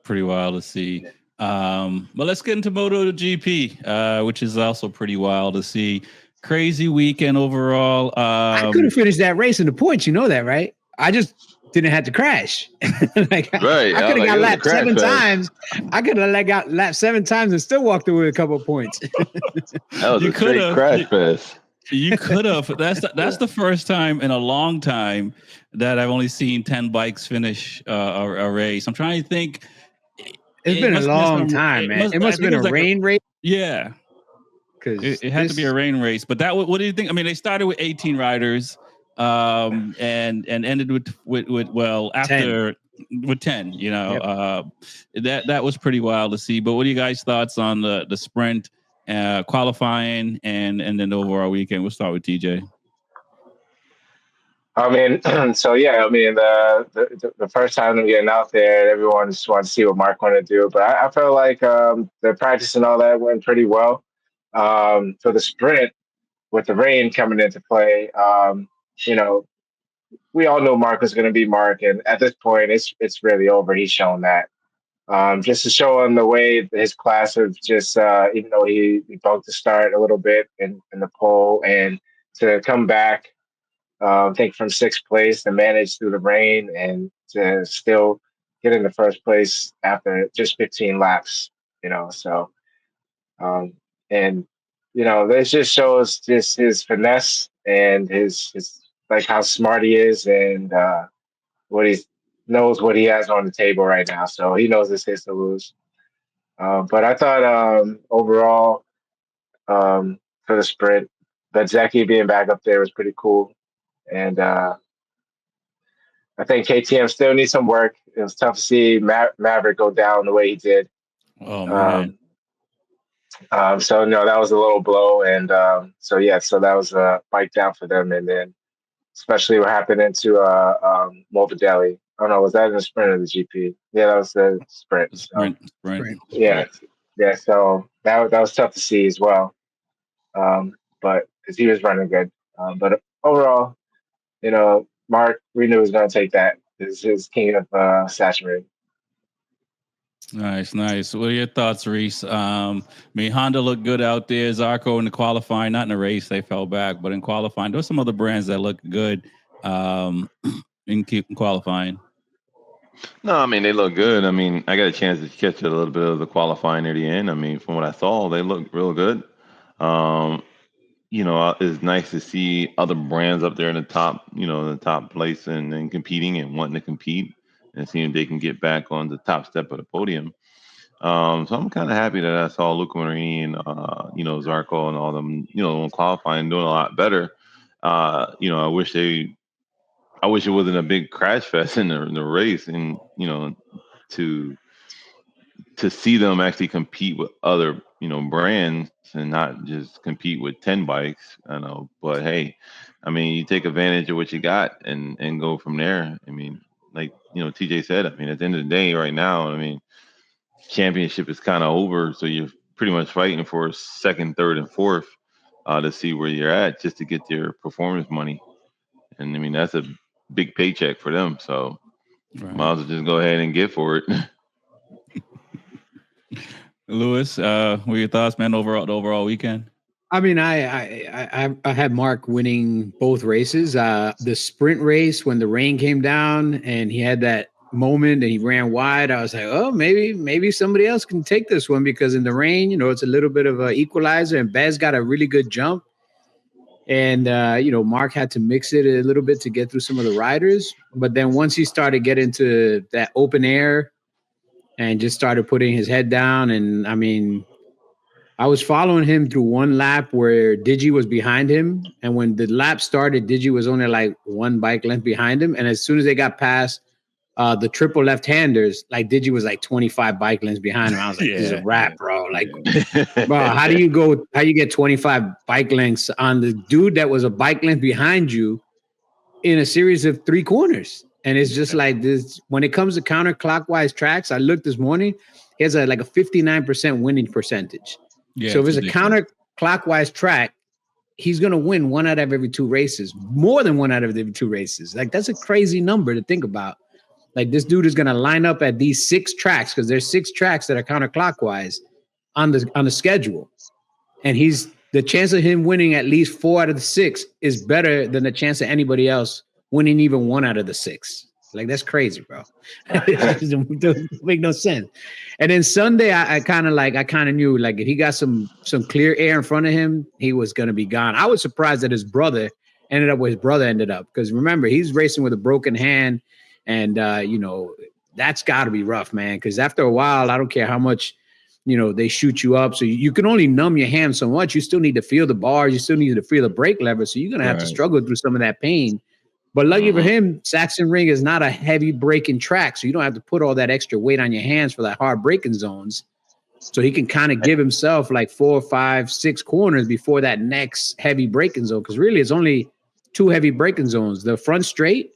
Pretty wild to see. But let's get into MotoGP, which is also pretty wild to see. Crazy weekend overall. I could have finished that race in the points. You know that, right? I just didn't have to crash. Like, right. I could have got lapped 7 times. I could have got lapped 7 times and still walked away with a couple of points. That was a straight crash fest. You could have. That's the first time in a long time that I've only seen 10 bikes finish a race. I'm trying to think. It's been a long time, man. It must have been a rain race. Yeah. Because it had to be a rain race. But what do you think? I mean, they started with 18 riders and ended with 10. With 10, that was pretty wild to see. But what are you guys' thoughts on the sprint, qualifying, and then the overall weekend? We'll start with TJ. I mean, the first time I'm getting out there, everyone just wanted to see what Mark wanted to do. But I felt like the practice and all that went pretty well. For the sprint, with the rain coming into play, we all know Mark was going to be Mark, and at this point, it's really over. He's shown that. Just to show him the way his class of just, even though he bumped the start a little bit in the pole, and to come back. I think from 6th place to manage through the rain and to still get in the first place after just 15 laps, so, this just shows just his finesse and his like how smart he is and what he knows what he has on the table right now. So he knows it's his to lose. But I thought overall for the sprint, Bezzecchi being back up there was pretty cool. And I think KTM still needs some work. It was tough to see Maverick go down the way he did. Oh, man. So, no, that was a little blow. And so that was a bike down for them. And then especially what happened into Morbidelli. I don't know, was that in the sprint or the GP? Yeah, that was the sprint. Sprint. Yeah. So that was tough to see as well. But because he was running good. But overall, Mark, we knew he was going to take that. This is king of saturated. Nice. What are your thoughts, Reese? Honda looked good out there. Zarco in the qualifying, not in the race, they fell back, but in qualifying, there's some other brands that look good in qualifying. No, I mean, they look good. I mean, I got a chance to catch a little bit of the qualifying near the end. I mean, from what I saw, they look real good. It's nice to see other brands up there in the top place and competing and wanting to compete and seeing if they can get back on the top step of the podium. So I'm kind of happy that I saw Luca Marini and, Zarco and all them, qualifying doing a lot better. I wish it wasn't a big crash fest in the race and, to see them actually compete with other, brands and not just compete with 10 bikes, I know. But hey, I mean, you take advantage of what you got and go from there. I mean, like, TJ said, I mean, at the end of the day right now, I mean, championship is kind of over. So you're pretty much fighting for 2nd, 3rd, and 4th. to see where you're at, just to get their performance money. And I mean, that's a big paycheck for them. So might as well just go ahead and get for it. Lewis, what are your thoughts, man? The overall weekend. I mean, I had Mark winning both races. The sprint race when the rain came down and he had that moment and he ran wide, I was like, oh, maybe somebody else can take this one, because in the rain, it's a little bit of an equalizer, and Bez got a really good jump. And Mark had to mix it a little bit to get through some of the riders. But then once he started getting to that open air and just started putting his head down, and I mean, I was following him through one lap where Digi was behind him. And when the lap started, Digi was only like one bike length behind him. And as soon as they got past the triple left-handers, like Digi was like 25 bike lengths behind him. I was like, this is a wrap, bro. Like, bro, how do you get 25 bike lengths on the dude that was a bike length behind you in a series of 3 corners? And it's just like this. When it comes to counterclockwise tracks, I looked this morning, he has like a 59% winning percentage. Yeah, so if it's a counterclockwise track, he's going to win 1 out of every 2 races, more than 1 out of every 2 races. Like, that's a crazy number to think about. Like, this dude is going to line up at these 6 tracks, because there's 6 tracks that are counterclockwise on the schedule. And the chance of him winning at least 4 out of the 6 is better than the chance of anybody else winning even 1 out of the 6. Like, that's crazy, bro. It doesn't make no sense. And then Sunday, I kind of knew, like, if he got some clear air in front of him, he was going to be gone. I was surprised that his brother ended up where his brother ended up, because remember, he's racing with a broken hand, and that's got to be rough, man. Because after a while, I don't care how much they shoot you up, so you can only numb your hand so much. You still need to feel the bars, you still need to feel the brake lever, so you're going to have to struggle through some of that pain. But lucky for him, Saxon Ring is not a heavy braking track, so you don't have to put all that extra weight on your hands for that hard braking zones. So he can kind of give himself like 4, 5, 6 corners before that next heavy braking zone, because really it's only 2 heavy braking zones, the front straight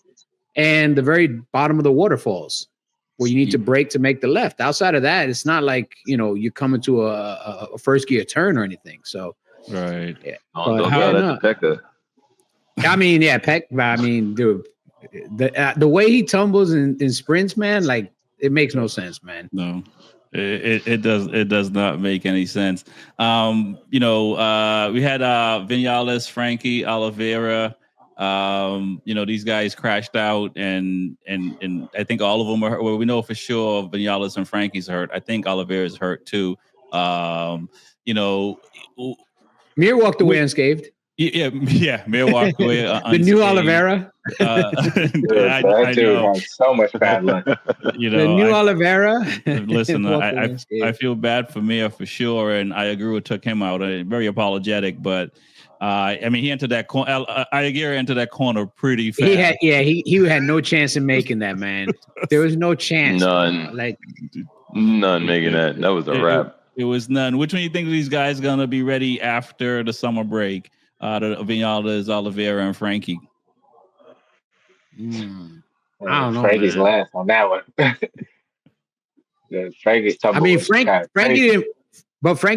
and the very bottom of the waterfalls, where you need to brake to make the left. Outside of that, it's not like, you're coming to a first gear turn or anything. So, right. Yeah. Don't go to I mean, yeah, Peck. I mean, dude, the way he tumbles in sprints, man, like, it makes no sense, man. No, it does not make any sense. We had Vinales, Frankie, Oliveira. These guys crashed out, and I think all of them are hurt. Well, we know for sure Vinales and Frankie's hurt. I think Oliveira's hurt too. Mir walked away unscathed. Yeah. Mir walked away. The new Oliveira. That dude has so much bad luck. The new Oliveira. Listen, I feel bad for Mir for sure, and I agree with took him out. Very apologetic, but he entered that corner. Aguirre entered that corner pretty fast. He had no chance in making that, man. There was no chance. None. None making that. That was a wrap. It was none. Which one do you think these guys gonna be ready after the summer break? The Vinales, Oliveira, and Frankie. I don't know. Frankie's last on that one. Frankie's tough. I mean, Frankie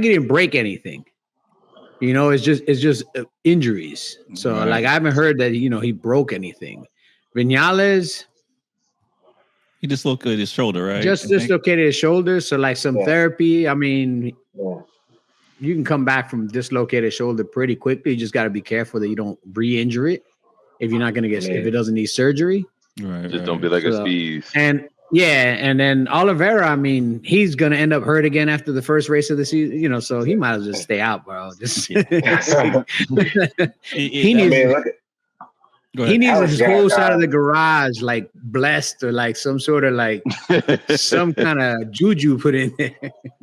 didn't break anything. It's just injuries. So I haven't heard that he broke anything. Vinales, he dislocated his shoulder, right? Just dislocated his shoulder. So some therapy. I mean, you can come back from dislocated shoulder pretty quickly. You just got to be careful that you don't re-injure it if you're not going to get if it doesn't need surgery. Right. Just don't be like a Speed. And then Oliveira, I mean, he's going to end up hurt again after the first race of the season, so he might as well just stay out, bro. Just he needs his whole side of the garage blessed, or some sort of some kind of juju put in there.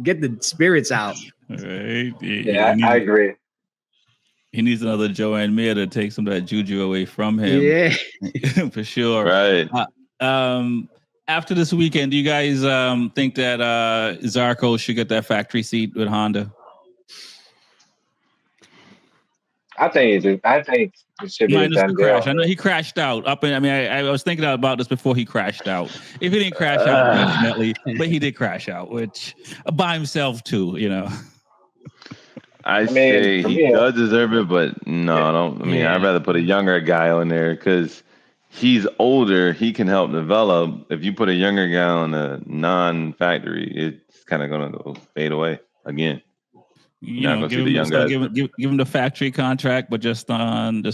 Get the spirits out. Right. I agree. He needs another Joanne Mir to take some of that juju away from him. Yeah. For sure. Right. After this weekend, do you guys think that Zarco should get that factory seat with Honda? I think it should be minus done the crash. deal. I know he crashed out. I was thinking about this before he crashed out. If he didn't crash out, definitely, but he did crash out, which by himself too. I mean, say for he me, does deserve it, but no, I don't. I mean, Yeah. I'd rather put a younger guy on there because he's older. He can help develop. If you put a younger guy on a non-factory, it's kind of gonna go fade away again. You're not gonna see the young So guys. give him the factory contract, but just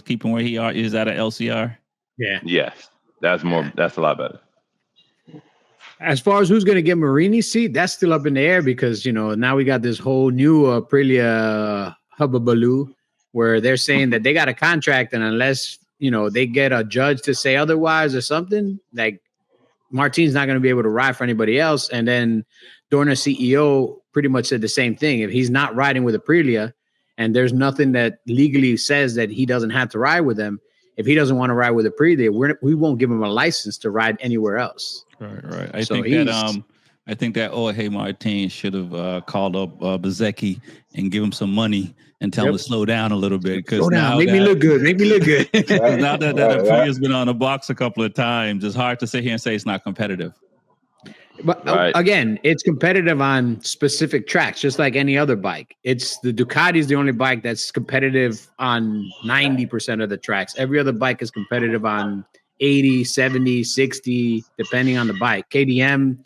keep him where he is at a LCR. Yeah. Yes, that's more. That's a lot better. As far as who's going to get Marini's seat, that's still up in the air because, now we got this whole new Aprilia hubbubaloo where they're saying that they got a contract and unless, they get a judge to say otherwise or something, like Martin's not going to be able to ride for anybody else. And then Dorna CEO pretty much said the same thing. If he's not riding with Aprilia and there's nothing that legally says that he doesn't have to ride with them, if he doesn't want to ride with Aprilia, we won't give him a license to ride anywhere else. Right. I think that Jorge Martin should have called up Bezecchi and give him some money and tell him to slow down a little bit because now make me look good. now that Aprilia's been on the box a couple of times, it's hard to sit here and say it's not competitive. But Right. again, it's competitive on specific tracks, just like any other bike. It's the Ducati's the only bike that's competitive on 90% of the tracks. Every other bike is competitive on 80, 70, 60, depending on the bike. KTM,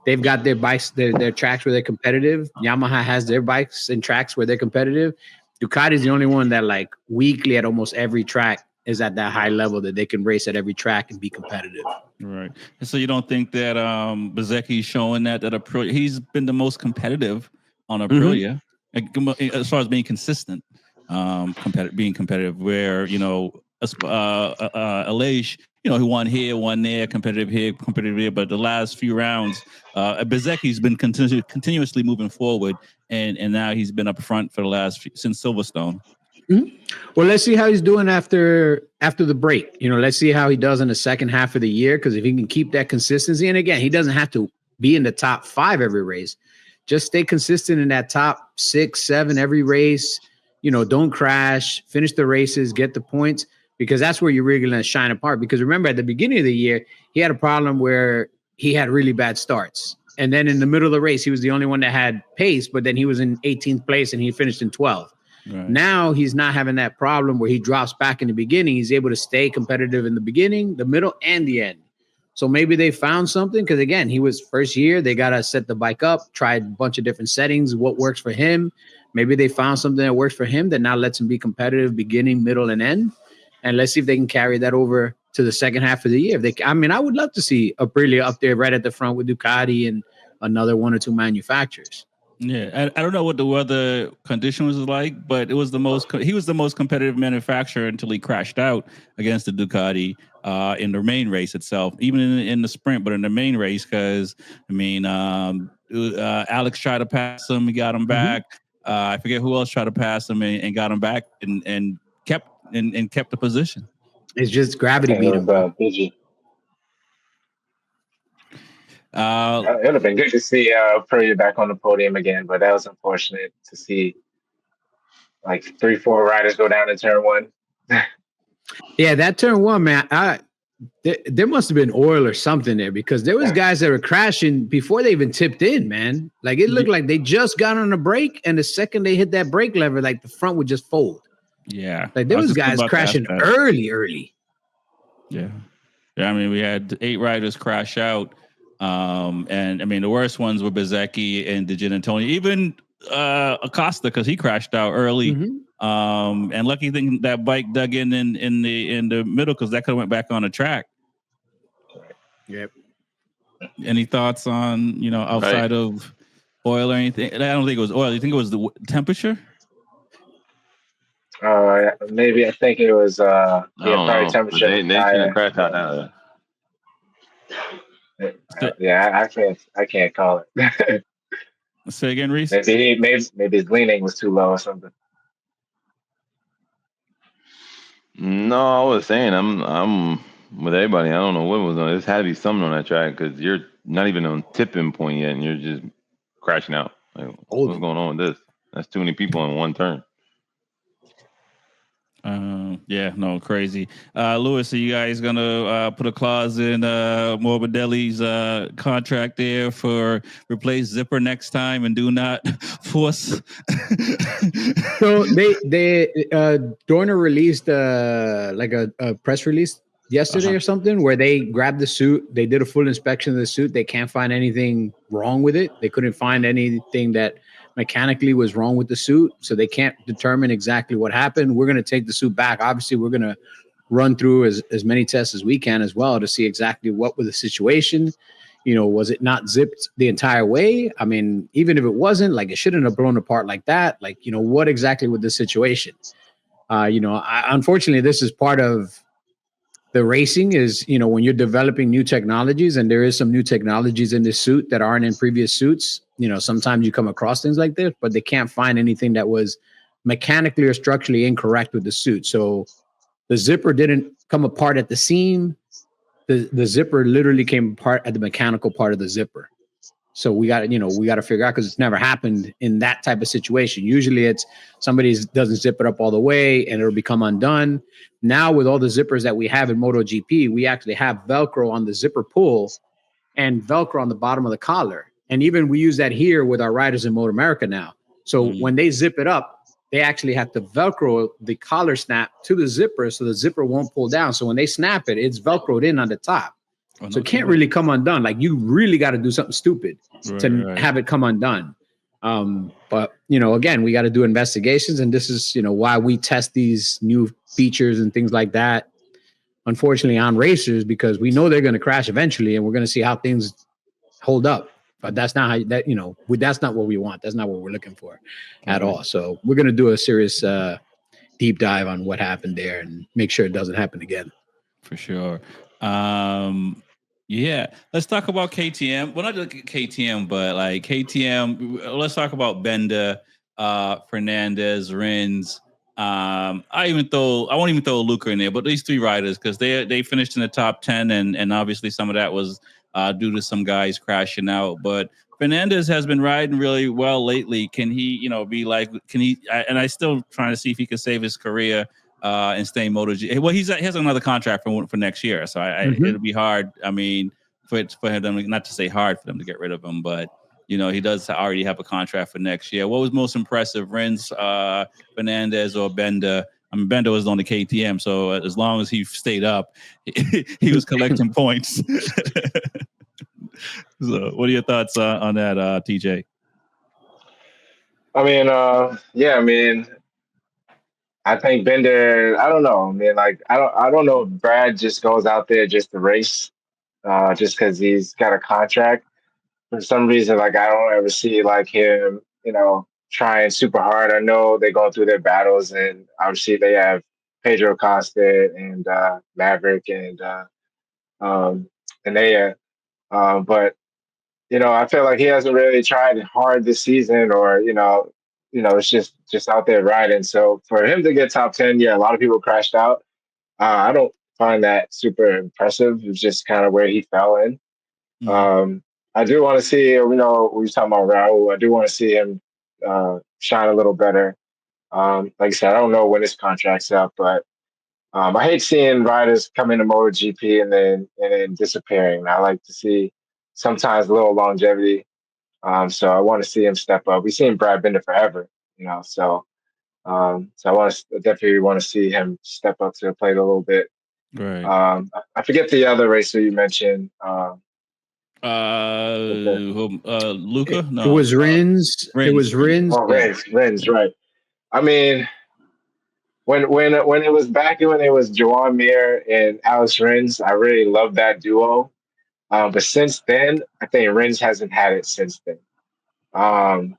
they've got their bikes, their tracks where they're competitive. Yamaha has their bikes and tracks where they're competitive. Ducati's the only one that like weekly at almost every track is at that high level that they can race at every track and be competitive. Right. And so you don't think that Bezecchi's showing that Aprilia, he's been the most competitive on Aprilia as far as being consistent, being competitive where, Aleix, he won here, won there, competitive here, but the last few rounds, Bezecchi's been continuously moving forward, and now he's been up front for the since Silverstone. Mm-hmm. Well, let's see how he's doing after the break. Let's see how he does in the second half of the year, because if he can keep that consistency, and again, he doesn't have to be in the top 5 every race, just stay consistent in that top 6, 7 every race. Don't crash, finish the races, get the points, because that's where you're really going to shine apart. Because remember, at the beginning of the year, he had a problem where he had really bad starts. And then in the middle of the race, he was the only one that had pace, but then he was in 18th place and he finished in 12th. Right. Now he's not having that problem where he drops back in the beginning. He's able to stay competitive in the beginning, the middle, and the end. So maybe they found something, because again, he was first year. They got to set the bike up, tried a bunch of different settings, what works for him. Maybe they found something that works for him that now lets him be competitive beginning, middle, and end. And let's see if they can carry that over to the second half of the year. I would love to see Aprilia up there right at the front with Ducati and another 1 or 2 manufacturers. Yeah, I don't know what the weather condition was like, but he was the most competitive manufacturer until he crashed out against the Ducati in the main race itself, even in the sprint, but in the main race, because Alex tried to pass him, he got him back. I forget who else tried to pass him and got him back and kept the position. It's just gravity beat him. It would have been good to see Aprilia back on the podium again, but that was unfortunate to see like 3-4 riders go down in turn 1. Yeah, that turn 1, man. There must have been oil or something there, because there was guys that were crashing before they even tipped in, man. Like it looked like they just got on the brake, and the second they hit that brake lever, like the front would just fold. Yeah, like there was guys crashing early. Yeah. I mean, we had 8 riders crash out. And I mean, the worst ones were Bezecchi and De Gennatoni, even Acosta, because he crashed out early. And lucky thing that bike dug in the middle, because that could have went back on the track. Yep. Any thoughts on outside of oil or anything? I don't think it was oil. You think it was the temperature? Maybe I think it was probably temperature. They shouldn't crash out now. Yeah, I can't call it. Say again, Reese. Maybe his leaning was too low or something. No, I was saying I'm with everybody. I don't know what was on. There's had to be something on that track, because you're not even on tipping point yet, and you're just crashing out. Like, what's going on with this? That's too many people in one turn. Yeah, no, crazy. Louis, are you guys gonna put a clause in Morbidelli's contract there for replace Zipper next time and do not force? So Dorner released like a press release yesterday or something where they grabbed the suit, they did a full inspection of the suit, they can't find anything wrong with it, they couldn't find anything that mechanically was wrong with the suit, so they can't determine exactly what happened. We're going to take the suit back. Obviously we're going to run through as many tests as we can as well to see exactly what was the situation. Was it not zipped the entire way? I mean, even if it wasn't, like, it shouldn't have blown apart like that. Like, what exactly was the situation? Unfortunately, this is part of the racing is, when you're developing new technologies, and there is some new technologies in this suit that aren't in previous suits, sometimes you come across things like this, but they can't find anything that was mechanically or structurally incorrect with the suit. So the zipper didn't come apart at the seam. The zipper literally came apart at the mechanical part of the zipper. So we got to figure out, because it's never happened in that type of situation. Usually it's somebody doesn't zip it up all the way and it'll become undone. Now with all the zippers that we have in MotoGP, we actually have Velcro on the zipper pull and Velcro on the bottom of the collar. And even we use that here with our riders in MotoAmerica now. So when they zip it up, they actually have to Velcro the collar snap to the zipper so the zipper won't pull down. So when they snap it, it's Velcroed in on the top. So it can't really come undone. Like, you really got to do something stupid to have it come undone. But, again, we got to do investigations. And this is, why we test these new features and things like that, unfortunately, on racers, because we know they're going to crash eventually and we're going to see how things hold up. But that's not that's not what we want. That's not what we're looking for at all. So we're going to do a serious deep dive on what happened there and make sure it doesn't happen again. For sure. Yeah, let's talk about KTM. Well, not just KTM, but like KTM. Let's talk about Benda, Fernandez, Rins. I won't even throw Luca in there, but these three riders, because they finished in the top 10, and obviously some of that was due to some guys crashing out. But Fernandez has been riding really well lately. Can he, be like? Can he? And I still trying to see if he can save his career and stay in MotoGP. Well, he has another contract for next year, so it'll be hard. I mean, for them, not to say hard for them to get rid of him, but he does already have a contract for next year. What was most impressive, Rins, Fernandez, or Benda? I mean, Benda was on the KTM, so as long as he stayed up, he was collecting points. So, what are your thoughts on that, TJ? I mean, I think Bender, I don't know, man. Like, I don't know if Brad just goes out there just to race, just because he's got a contract. For some reason, like, I don't ever see like him, trying super hard. I know they're going through their battles, and obviously they have Pedro Costa and Maverick and Anaya. But I feel like he hasn't really tried hard this season, or it's just out there riding. So for him to get top 10, yeah, a lot of people crashed out. I don't find that super impressive. It's just kind of where he fell in. I do want to see, we were talking about Raul. I do want to see him shine a little better. Like I said, I don't know when his contract's up, but I hate seeing riders come into MotoGP and then disappearing. I like to see sometimes a little longevity. So I want to see him step up. We've seen Brad Binder forever, so I definitely want to see him step up to the plate a little bit. Right. I forget the other racer you mentioned. Luca? No. It was Rins. It was Rins. Oh, Rins, right. I mean, when it was back when it was Joan Mir and Alex Rins, I really loved that duo. But since then, I think Rins hasn't had it since then. And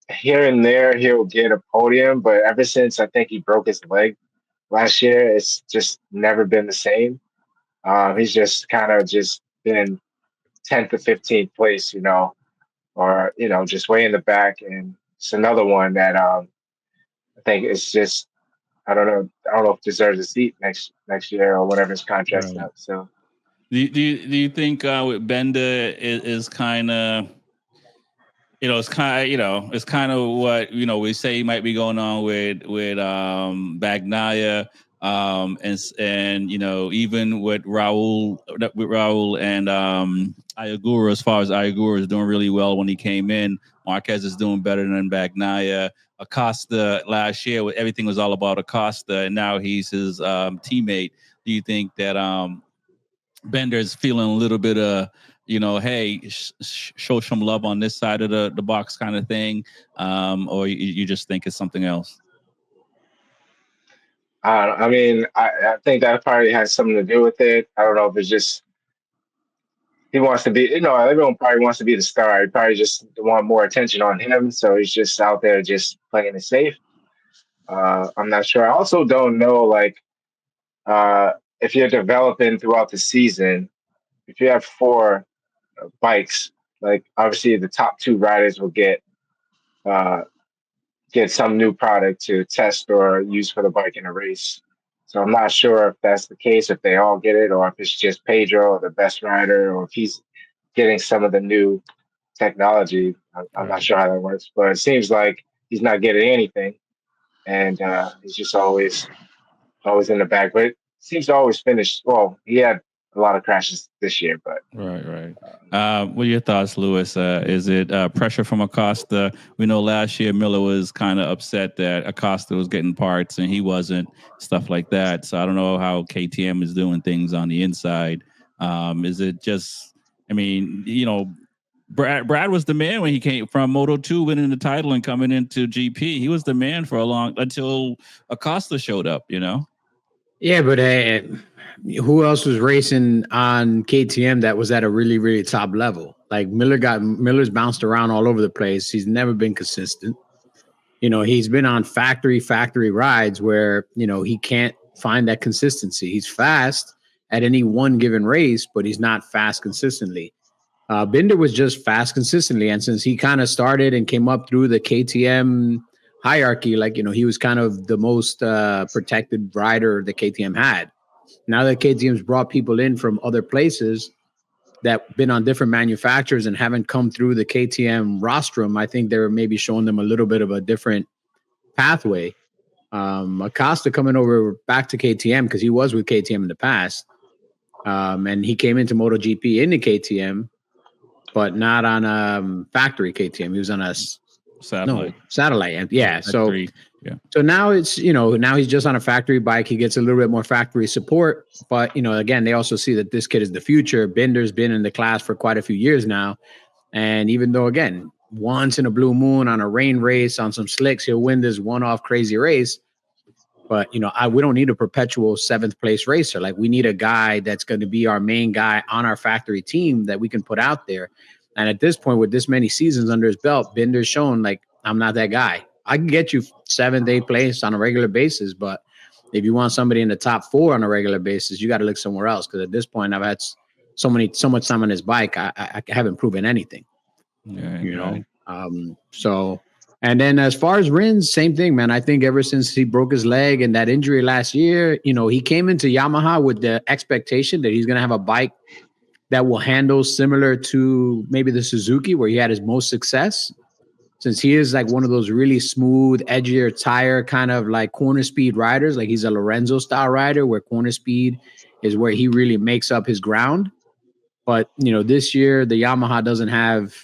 here and there, he'll get a podium, but ever since I think he broke his leg last year, it's just never been the same. He's just kind of just been 10th to 15th place, or just way in the back. And it's another one that I think it's just I don't know if deserves a seat next year or whatever his contract's up. So do you think with Benda is kind of it's kind of what we say might be going on with Bagnaia, and even with Raul and Ayagura. As far as Ayagura is doing really well when he came in, Marquez is doing better than Bagnaia. Acosta last year, everything was all about Acosta, and now he's his teammate. Do you think that Bender's feeling a little bit of, hey, show some love on this side of the box kind of thing, or you just think it's something else? I mean, I think that probably has something to do with it. I don't know if it's just he wants to be, everyone probably wants to be the star. He probably just want more attention on him, so he's just out there just playing it safe. I'm not sure. I also don't know, like, if you're developing throughout the season, if you have 4 bikes, like obviously the top 2 riders will get some new product to test or use for the bike in a race. So I'm not sure if that's the case, if they all get it, or if it's just Pedro or the best rider, or if he's getting some of the new technology. I'm not sure how that works, but it seems like he's not getting anything, and he's just always in the back. But it seems to always finish. Well, he had a lot of crashes this year, but right. What are your thoughts, Lewis? Is it pressure from Acosta? We know last year Miller was kind of upset that Acosta was getting parts and he wasn't, stuff like that. So I don't know how KTM is doing things on the inside. Is it just? I mean, Brad was the man when he came from Moto2, winning the title and coming into GP. He was the man for until Acosta showed up. Yeah, but who else was racing on KTM that was at a really, really top level? Like Miller's bounced around all over the place. He's never been consistent. He's been on factory rides where, he can't find that consistency. He's fast at any one given race, but he's not fast consistently. Binder was just fast consistently. And since he kind of started and came up through the KTM hierarchy, like, he was kind of the most protected rider that KTM had. Now that KTM's brought people in from other places that been on different manufacturers and haven't come through the KTM rostrum, I think they're maybe showing them a little bit of a different pathway. Acosta coming over back to KTM because he was with KTM in the past, and he came into MotoGP in the KTM, but not on factory KTM. He was on a satellite. Yeah. So now it's, now he's just on a factory bike. He gets a little bit more factory support, but again, they also see that this kid is the future. Binder's been in the class for quite a few years now. And even though, again, once in a blue moon on a rain race on some slicks, he'll win this one-off crazy race. But, we don't need a perpetual 7th place racer. Like, we need a guy that's going to be our main guy on our factory team that we can put out there. And at this point, with this many seasons under his belt, Binder's shown, like, I'm not that guy. I can get you 7th, 8th place on a regular basis, but if you want somebody in the top 4 on a regular basis, you got to look somewhere else. Because at this point, I've had so much time on his bike, I haven't proven anything. Yeah, So, and then as far as Rins, same thing, man. I think ever since he broke his leg and that injury last year, he came into Yamaha with the expectation that he's going to have a bike that will handle similar to maybe the Suzuki where he had his most success, since he is like one of those really smooth, edgier tire kind of like corner speed riders. Like, he's a Lorenzo style rider where corner speed is where he really makes up his ground. But, this year the Yamaha doesn't have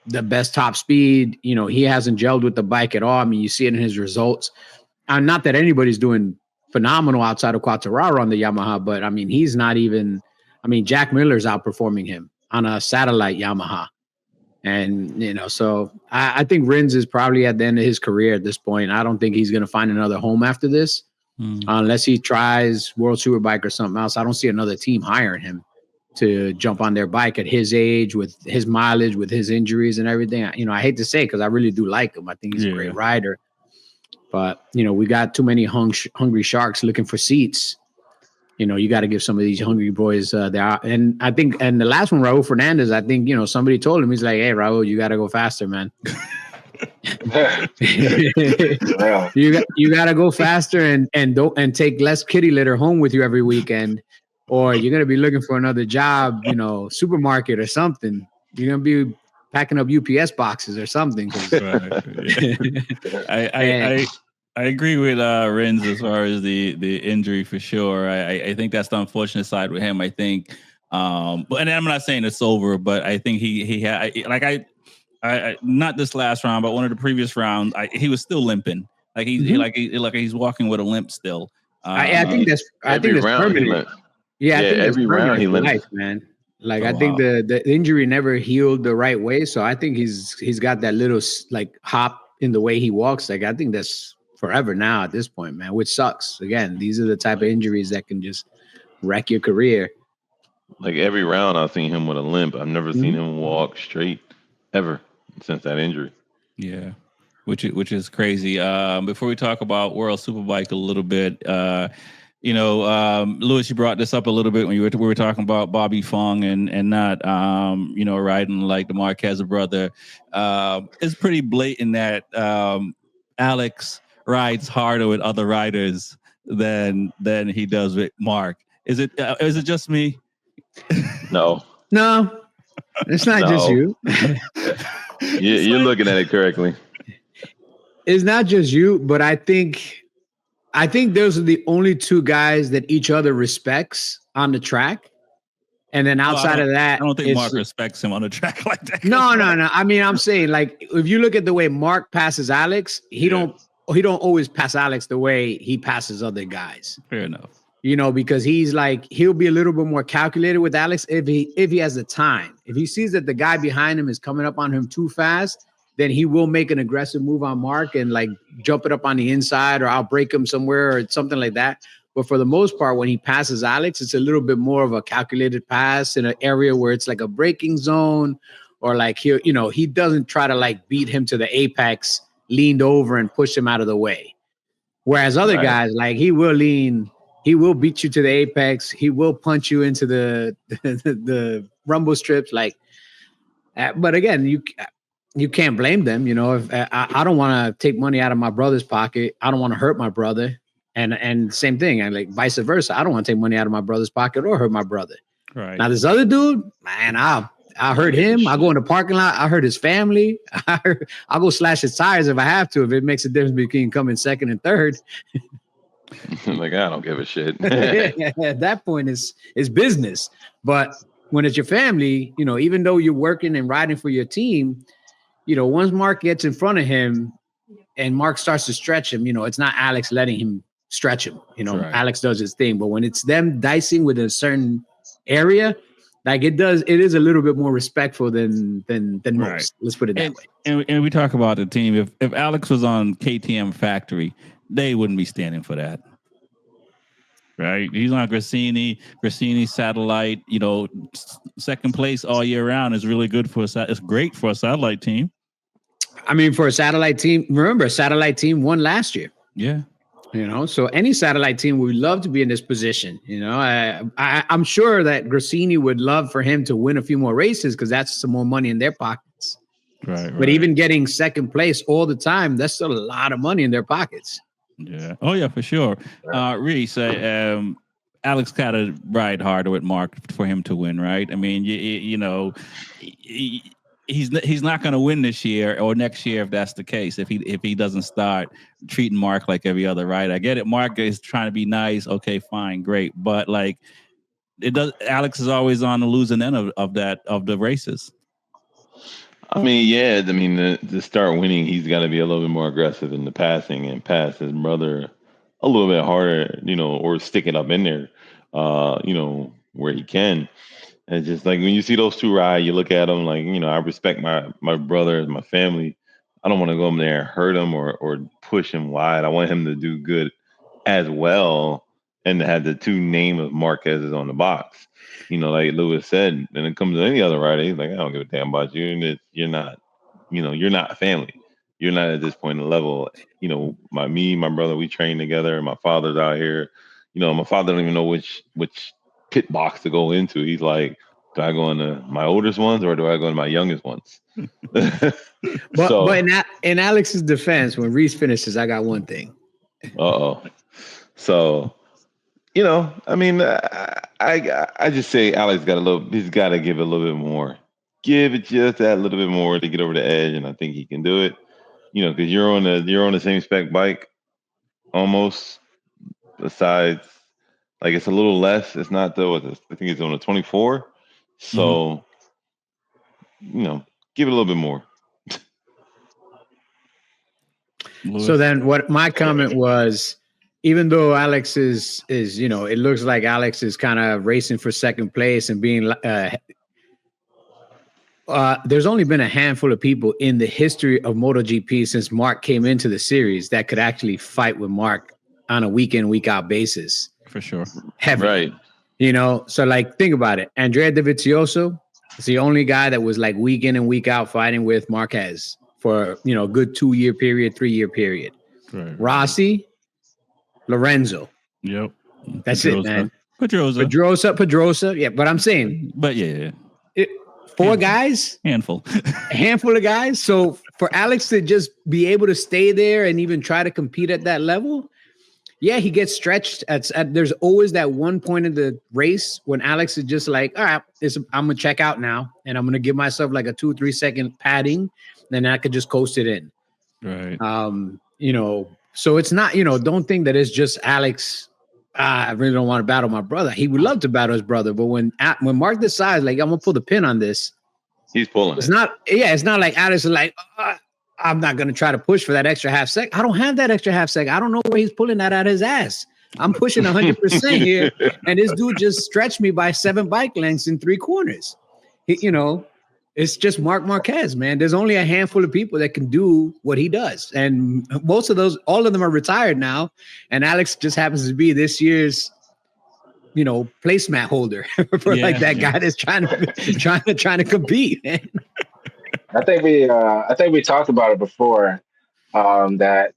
the best top speed. He hasn't gelled with the bike at all. I mean, you see it in his results. Not that anybody's doing phenomenal outside of Quartararo on the Yamaha, but I mean, he's not even, Jack Miller's outperforming him on a satellite Yamaha. And, so I think Rins is probably at the end of his career at this point. I don't think he's going to find another home after this, unless he tries World Superbike or something else. I don't see another team hiring him to jump on their bike at his age, with his mileage, with his injuries and everything. I hate to say it because I really do like him. I think he's a great rider. But, we got too many hungry sharks looking for seats. You got to give some of these hungry boys there. And I think, and the last one, Raul Fernandez, I think, somebody told him, he's like, hey, Raul, you got to go faster, man. you got to go faster and take less kitty litter home with you every weekend, or you're going to be looking for another job, supermarket or something. You're going to be packing up UPS boxes or something. Right. I agree with Renz as far as the injury for sure. I think that's the unfortunate side with him. I think, but and I'm not saying it's over, but I think he had I not this last round, but one of the previous rounds, he was still limping. Like he's walking with a limp still. I think that's permanent. Yeah, I think every round he limps, life, man. Like I think the injury never healed the right way, so I think he's got that little like hop in the way he walks. Like I think that's forever now at this point, man. Which sucks. Again, these are the type of injuries that can just wreck your career. Like every round, I've seen him with a limp. I've never seen him walk straight ever since that injury. Yeah, which is crazy. Before we talk about World Superbike a little bit, Louis, you brought this up a little bit when we were talking about Bobby Fong and not riding like the Marquez brother. It's pretty blatant that Alex rides harder with other riders than he does with Mark. Is it just me? No, it's not just you. You're looking at it correctly. It's not just you, but I think those are the only two guys that each other respects on the track. And then outside of that, I don't think Mark respects him on the track like that. No. I mean, I'm saying, like, if you look at the way Mark passes Alex, he don't always pass Alex the way he passes other guys. Fair enough. Because he'll be a little bit more calculated with Alex if he has the time. If he sees that the guy behind him is coming up on him too fast, then he will make an aggressive move on Mark and like jump it up on the inside, or I'll break him somewhere or something like that. But for the most part, when he passes Alex, it's a little bit more of a calculated pass in an area where it's like a braking zone, or like he doesn't try to like beat him to the apex, leaned over and push him out of the way. Whereas other guys, like he will beat you to the apex. He will punch you into the rumble strips. But again, you can't blame them. If I don't want to take money out of my brother's pocket, I don't want to hurt my brother. And same thing, and like vice versa. I don't want to take money out of my brother's pocket or hurt my brother. Right. Now this other dude, man, I'll hurt him. I'll go in the parking lot. I'll hurt his family. I'll go slash his tires if I have to, if it makes a difference between coming second and third. Like, I don't give a shit. At that point, it's business. But when it's your family, even though you're working and riding for your team, once Mark gets in front of him and Mark starts to stretch him, it's not Alex letting him stretch him. Right. Alex does his thing. But when it's them dicing with a certain area, like it is a little bit more respectful than most. Right. Let's put it that way. And we talk about the team. If Alex was on KTM Factory, they wouldn't be standing for that. Right? He's on Grassini satellite, second place all year round is really good it's great for a satellite team. I mean, for a satellite team, remember, a satellite team won last year. Yeah. So any satellite team would love to be in this position. I'm sure that Grassini would love for him to win a few more races because that's some more money in their pockets. Right. But even getting second place all the time, that's still a lot of money in their pockets. Yeah. Oh, yeah, for sure. Reese, Alex got to ride harder with Mark for him to win, right? I mean, he's not going to win this year or next year if that's the case. If he doesn't start treating Mark like every other rider. I get it. Mark is trying to be nice. Okay, fine, great. But like, Alex is always on the losing end of the races. I mean, to start winning, he's got to be a little bit more aggressive in the passing and pass his brother a little bit harder, or stick it up in there, where he can. And just like when you see those two ride, you look at them like, I respect my brother, my family. I don't want to go in there and hurt him or push him wide. I want him to do good as well and to have the two name of Marquez's on the box. Like Lewis said, when it comes to any other rider, he's like, I don't give a damn about you. And you're not, you're not family. You're not at this point in the level. My brother, we train together. My father's out here. My father don't even know which pit box to go into. He's like, do I go into my oldest ones or do I go into my youngest ones? But in Alex's defense, when Reese finishes, I got one thing. So, I mean, I just say Alex he's got to give a little bit more give it just that little bit more to get over the edge, and I think he can do it. Because you're on the same spec bike almost. Besides, like it's a little less. It's not though. I think it's on a 24. So give it a little bit more. So then what my comment was, even though Alex is it looks like Alex is kind of racing for second place and being there's only been a handful of people in the history of MotoGP since Mark came into the series that could actually fight with Mark on a week in, week out basis. For sure. Heavy. Right. So like think about it. Andrea Dovizioso is the only guy that was like week in and week out fighting with Marquez for a good 2-year period, 3-year period. Right. Rossi, Lorenzo. Yep. That's it, man. Pedrosa. Yeah, but I'm saying. But yeah. 4 guys? A handful of guys. So for Alex to just be able to stay there and even try to compete at that level, yeah, he gets stretched. There's always that one point in the race when Alex is just like, all right, I'm going to check out now, and I'm going to give myself like a 2-3 second padding, then I could just coast it in. Right. So it's not, don't think that it's just Alex. I really don't want to battle my brother. He would love to battle his brother, but when Mark decides, like, I'm gonna pull the pin on this, he's pulling. It's not like Alex is like, I'm not gonna try to push for that extra half sec. I don't have that extra half sec. I don't know where he's pulling that out of his ass. I'm pushing 100% here, and this dude just stretched me by 7 bike lengths in 3 corners. It's just Marc Marquez, man. There's only a handful of people that can do what he does. And all of them are retired now. And Alex just happens to be this year's, placemat holder for that guy that's trying to compete. Man. I think we talked about it before, that,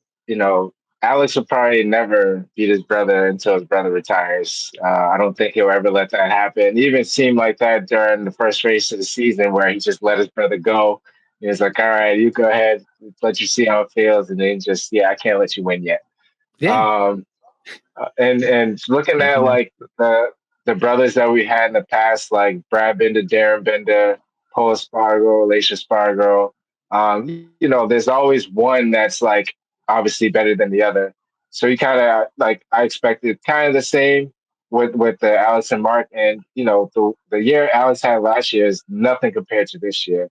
Alex will probably never beat his brother until his brother retires. I don't think he'll ever let that happen. It even seemed like that during the first race of the season where he just let his brother go. He was like, all right, you go ahead, let you see how it feels. And then just, I can't let you win yet. Yeah. And looking at like the brothers that we had in the past, like Brad Binder, Darren Binder, Paul Spargo, Alicia Spargo, there's always one that's like, obviously better than the other. So you kind of like, I expected kind of the same with the Alex and Mark, and the year Alex had last year is nothing compared to this year.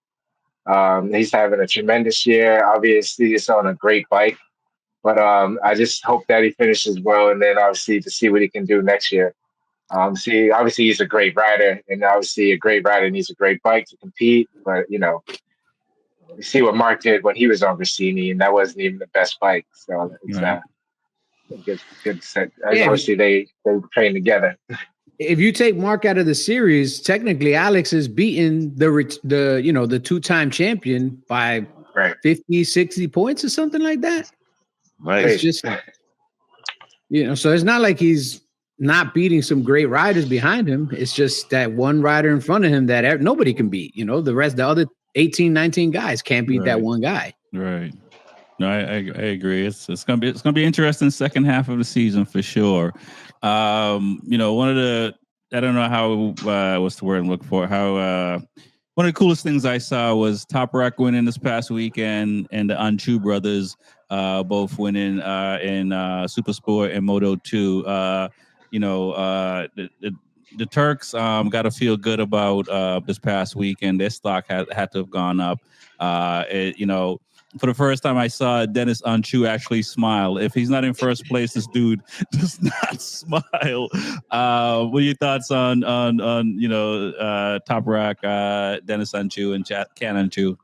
He's having a tremendous year. Obviously, he's on a great bike, but I just hope that he finishes well, and then obviously to see what he can do next year. Obviously he's a great rider, and obviously a great rider needs a great bike to compete, but you see what Mark did when he was on Rossini, and that wasn't even the best bike. So it's good set. Obviously, they train together. If you take Mark out of the series, technically Alex is beating the 2-time champion by 50, 60 points or something like that. Right. It's just so it's not like he's not beating some great riders behind him. It's just that one rider in front of him that nobody can beat. The other 18, 19 guys can't beat that one guy. Right. No, I agree. It's gonna be interesting second half of the season for sure. One of the, I don't know how what's the word I'm looking for, how one of the coolest things I saw was Top Rack winning this past weekend, and the Anchu brothers both winning in Super Sport and Moto 2. The Turks got to feel good about this past weekend. Their stock had to have gone up. For the first time I saw Dennis Anchu actually smile. If he's not in first place, this dude does not smile. What are your thoughts on Top Rack, Dennis Anchu and Ken Anchu?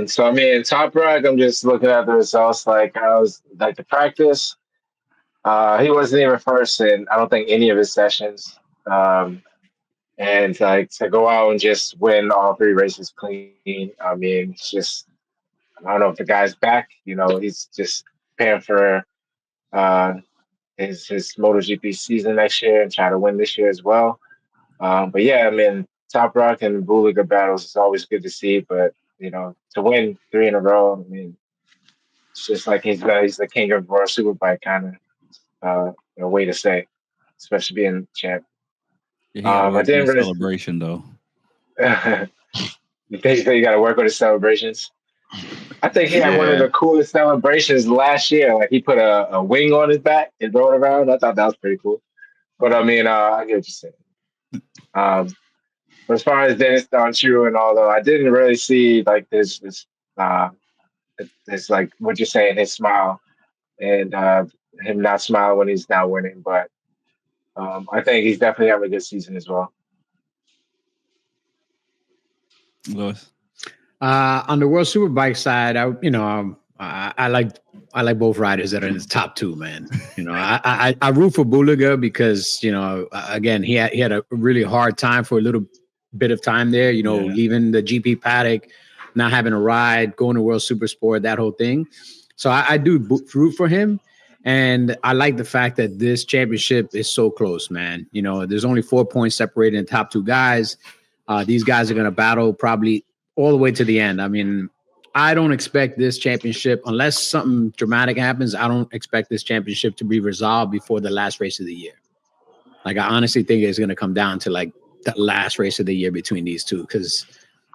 So I mean, Top Rack, I'm just looking at the results. Like I was like the practice. He wasn't even first in, I don't think, any of his sessions. And like to go out and just win all 3 races clean. I mean, it's just, I don't know if the guy's back. He's just preparing for his MotoGP season next year and try to win this year as well. But yeah, I mean, Top Rock and Booliga battles is always good to see. But to win 3 in a row, I mean, it's just like he's the king of World Superbike kind of way to say, especially being champ. Yeah, he got to I work on didn't the really. celebration though. You think you got to work on the celebrations? I think he had one of Yeah. the coolest celebrations last year. Like he put a wing on his back and rode around. I thought that was pretty cool. But I mean, I get what you're saying. But as far as Dennis Donchu and all, though, I didn't really see like uh, this like what you're saying, his smile and him not smile when he's not winning. But I think he's definitely having a good season as well. Lewis. On the World Superbike side, I like both riders that are in the top two, man. I root for Bulaga because again he had a really hard time for a little bit of time there. Leaving the GP paddock, not having a ride, going to World Supersport, that whole thing. So I do root for him, and I like the fact that this championship is so close, man. There's only 4 points separating the top two guys. These guys are going to battle probably all the way to the end. I mean, I don't expect this championship, unless something dramatic happens, I don't expect this championship to be resolved before the last race of the year. Like, I honestly think it's going to come down to like the last race of the year between these two, because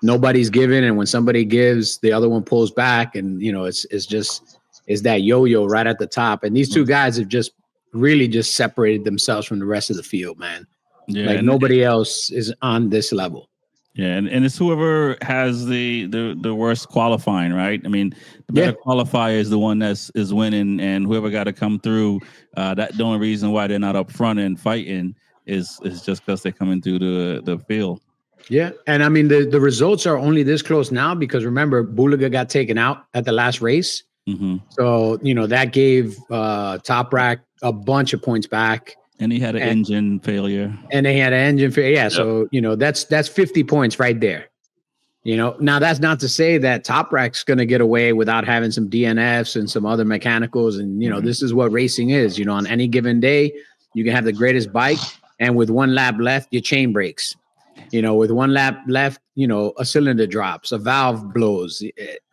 nobody's giving. And when somebody gives, the other one pulls back. And, it's that yo-yo right at the top. And these two guys have just really just separated themselves from the rest of the field, man. Yeah, like nobody else is on this level. Yeah, and it's whoever has the worst qualifying, right? I mean, the better qualifier is the one is winning, and whoever got to come through. That the only reason why they're not up front and fighting is just because they're coming through the field. Yeah, and I mean the results are only this close now because remember Bulaga got taken out at the last race, so that gave Top Rack a bunch of points back. And he had an engine failure. And they had an engine failure. Yeah. Yep. So, that's 50 points right there. Now that's not to say that Top Rack's going to get away without having some DNFs and some other mechanicals. And, this is what racing is. On any given day, you can have the greatest bike. And with one lap left, your chain breaks. With one lap left, a cylinder drops, a valve blows,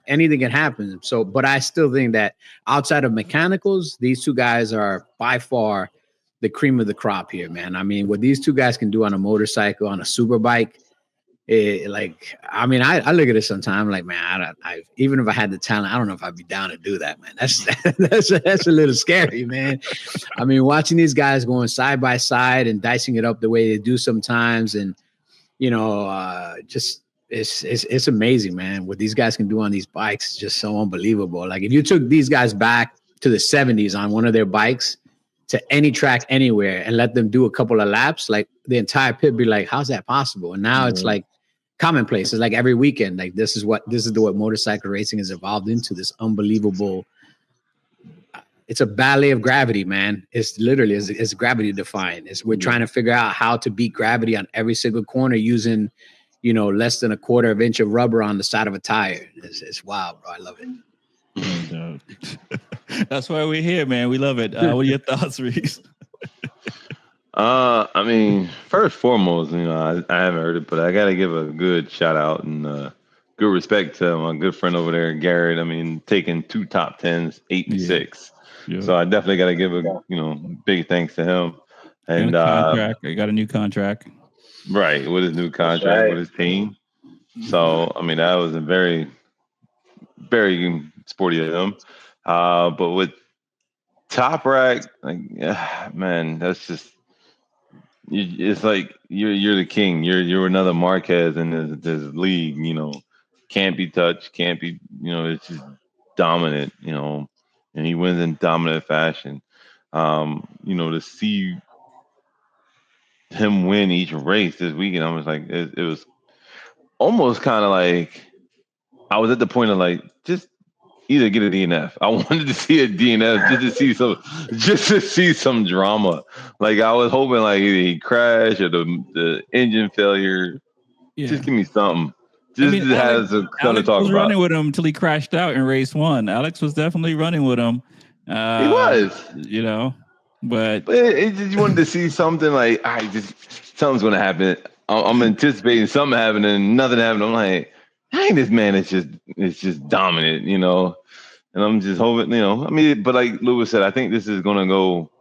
anything can happen. So, but I still think that outside of mechanicals, these two guys are by far the cream of the crop here, man. I mean, what these two guys can do on a motorcycle, on a super bike, I look at it sometimes like, man, I even if I had the talent, I don't know if I'd be down to do that, man. That's a little scary, man. I mean, watching these guys going side by side and dicing it up the way they do sometimes, and just it's amazing, man. What these guys can do on these bikes is just so unbelievable. Like if you took these guys back to the 70s on one of their bikes to any track anywhere and let them do a couple of laps, like the entire pit be like, how's that possible? And now it's like commonplace. It's like every weekend, like this is what motorcycle racing has evolved into, this unbelievable. It's a ballet of gravity, man. It's literally it's gravity defying. We're trying to figure out how to beat gravity on every single corner using, less than a quarter of inch of rubber on the side of a tire. It's wild, bro. I love it. That's why we're here, man. We love it. What are your thoughts, Reese? I mean, first and foremost, I haven't heard it, but I got to give a good shout out and good respect to my good friend over there, Garrett. I mean, taking 2 top 10s, 8 and 6. Yeah. So I definitely got to give a big thanks to him. And contract. He got a new contract. Right, with his new contract with his team. So I mean, that was a very, very sporty of him. But with Top Rack, like, man, that's just. It's like you're the king. You're another Marquez in this league. Can't be touched. Can't be. It's just dominant. And he wins in dominant fashion. To see him win each race this weekend, I was like, it was almost kind of like I was at the point of like just either get a DNF. I wanted to see a DNF just to see some drama. Like I was hoping like either he crashed or the engine failure. Yeah. Just give me something. Alex was running with him until he crashed out in race 1. Alex was definitely running with him. He was, but you wanted to see something like, something's going to happen. I'm anticipating something happening and nothing happened. I'm like, dang, this man is just dominant, and I'm just hoping, but like Lewis said, I think this is going to go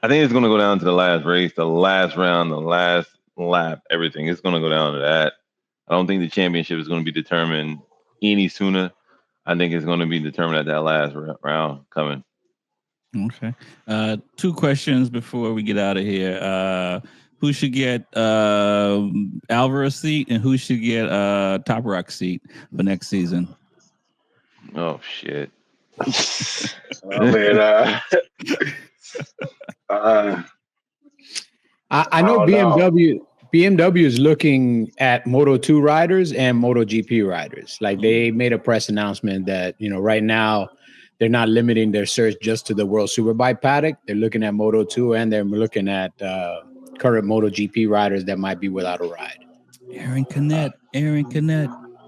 I think it's going to go down to the last race, the last round, the last lap, everything. It's going to go down to that. I don't think the championship is going to be determined any sooner. I think it's going to be determined at that last round coming. Okay. 2 questions before we get out of here. Who should get Alvarez seat and who should get Top Rock seat for next season? Oh shit! Oh man, I know BMW is looking at Moto2 riders and MotoGP riders. Like they made a press announcement that, right now they're not limiting their search just to the World Superbike paddock. They're looking at Moto2 and they're looking at current MotoGP riders that might be without a ride. Aaron Canet.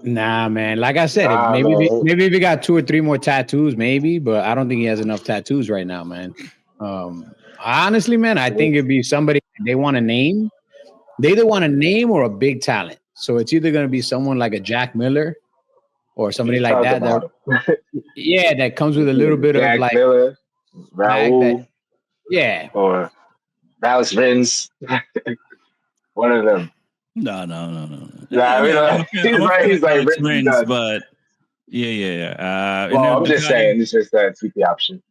Nah, man. Like I said, maybe if he got 2 or 3 more tattoos, maybe, but I don't think he has enough tattoos right now, man. Honestly, man, I think it'd be somebody they want to name. They either want a name or a big talent. So it's either going to be someone like a Jack Miller or somebody like that. That comes with a little bit Jack of like Miller, Raul, or Alex Rins. One of them. No. Nah, he's like Rins, but yeah. Well, I'm just saying, it's just a TP option.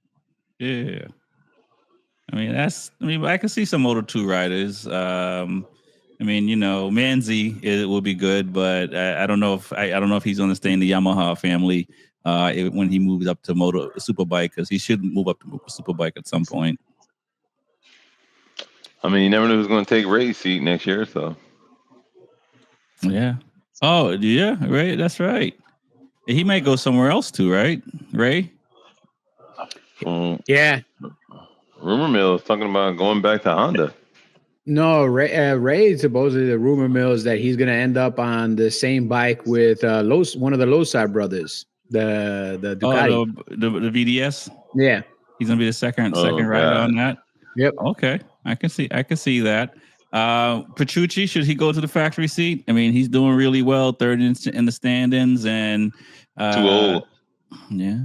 Yeah. I can see some Moto2 riders. Manzi will be good, but I don't know if he's going to stay in the Yamaha family when he moves up to Moto Superbike, because he should move up to Superbike at some point. You never know who's going to take Ray's seat next year, so. Yeah. Oh, yeah, right. That's right. He might go somewhere else too, right, Ray? Yeah. Rumor mill is talking about going back to Honda. No, Ray supposedly the rumor mill is that he's going to end up on the same bike with one of the Losar brothers, the Ducati. The VDS. Yeah, he's going to be the second rider on that. Yep. Okay, I can see that. Petrucci, should he go to the factory seat? He's doing really well, third in the standings, and too old. Yeah.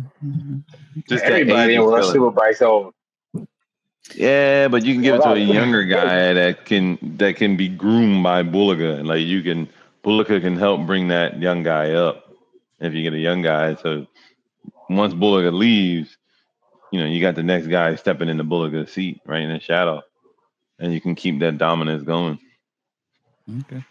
Just everybody in World Superbike's old. Yeah, but you can give it to a younger guy that can be groomed by Bulliga, and Bulliga can help bring that young guy up if you get a young guy. So once Bulliga leaves, you got the next guy stepping in the Bulliga seat right in the shadow, and you can keep that dominance going. Okay.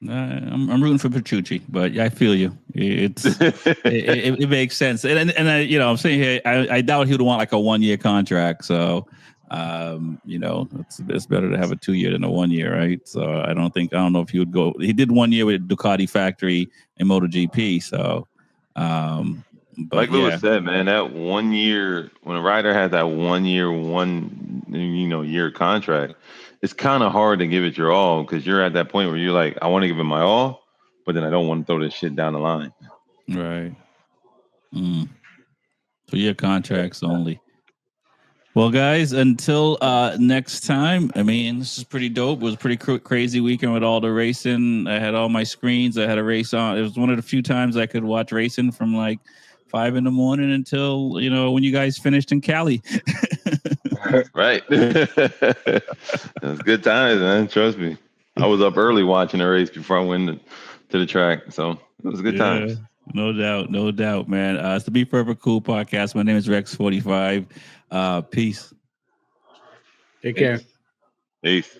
I'm rooting for Petrucci, but I feel you. It makes sense, and I'm saying here, I doubt he would want like a 1-year contract. So, it's better to have a 2-year than a 1-year, right? So I don't know if he would go. He did 1 year with Ducati factory in MotoGP. So, but like Lewis said, man, that 1 year, when a rider has that 1 year, year contract, it's kind of hard to give it your all, because you're at that point where you're like, I want to give it my all, but then I don't want to throw this shit down the line. Right. 2-year contracts only. Well, guys, until next time, this is pretty dope. It was a pretty crazy weekend with all the racing. I had all my screens. I had a race on. It was one of the few times I could watch racing from like 5 a.m. until, when you guys finished in Cali. Right. It was good times, man. Trust me. I was up early watching the race before I went to the track. So it was good times. No doubt, man. It's the Be Forever Cool podcast. My name is Rex45. Peace. Take care. Peace.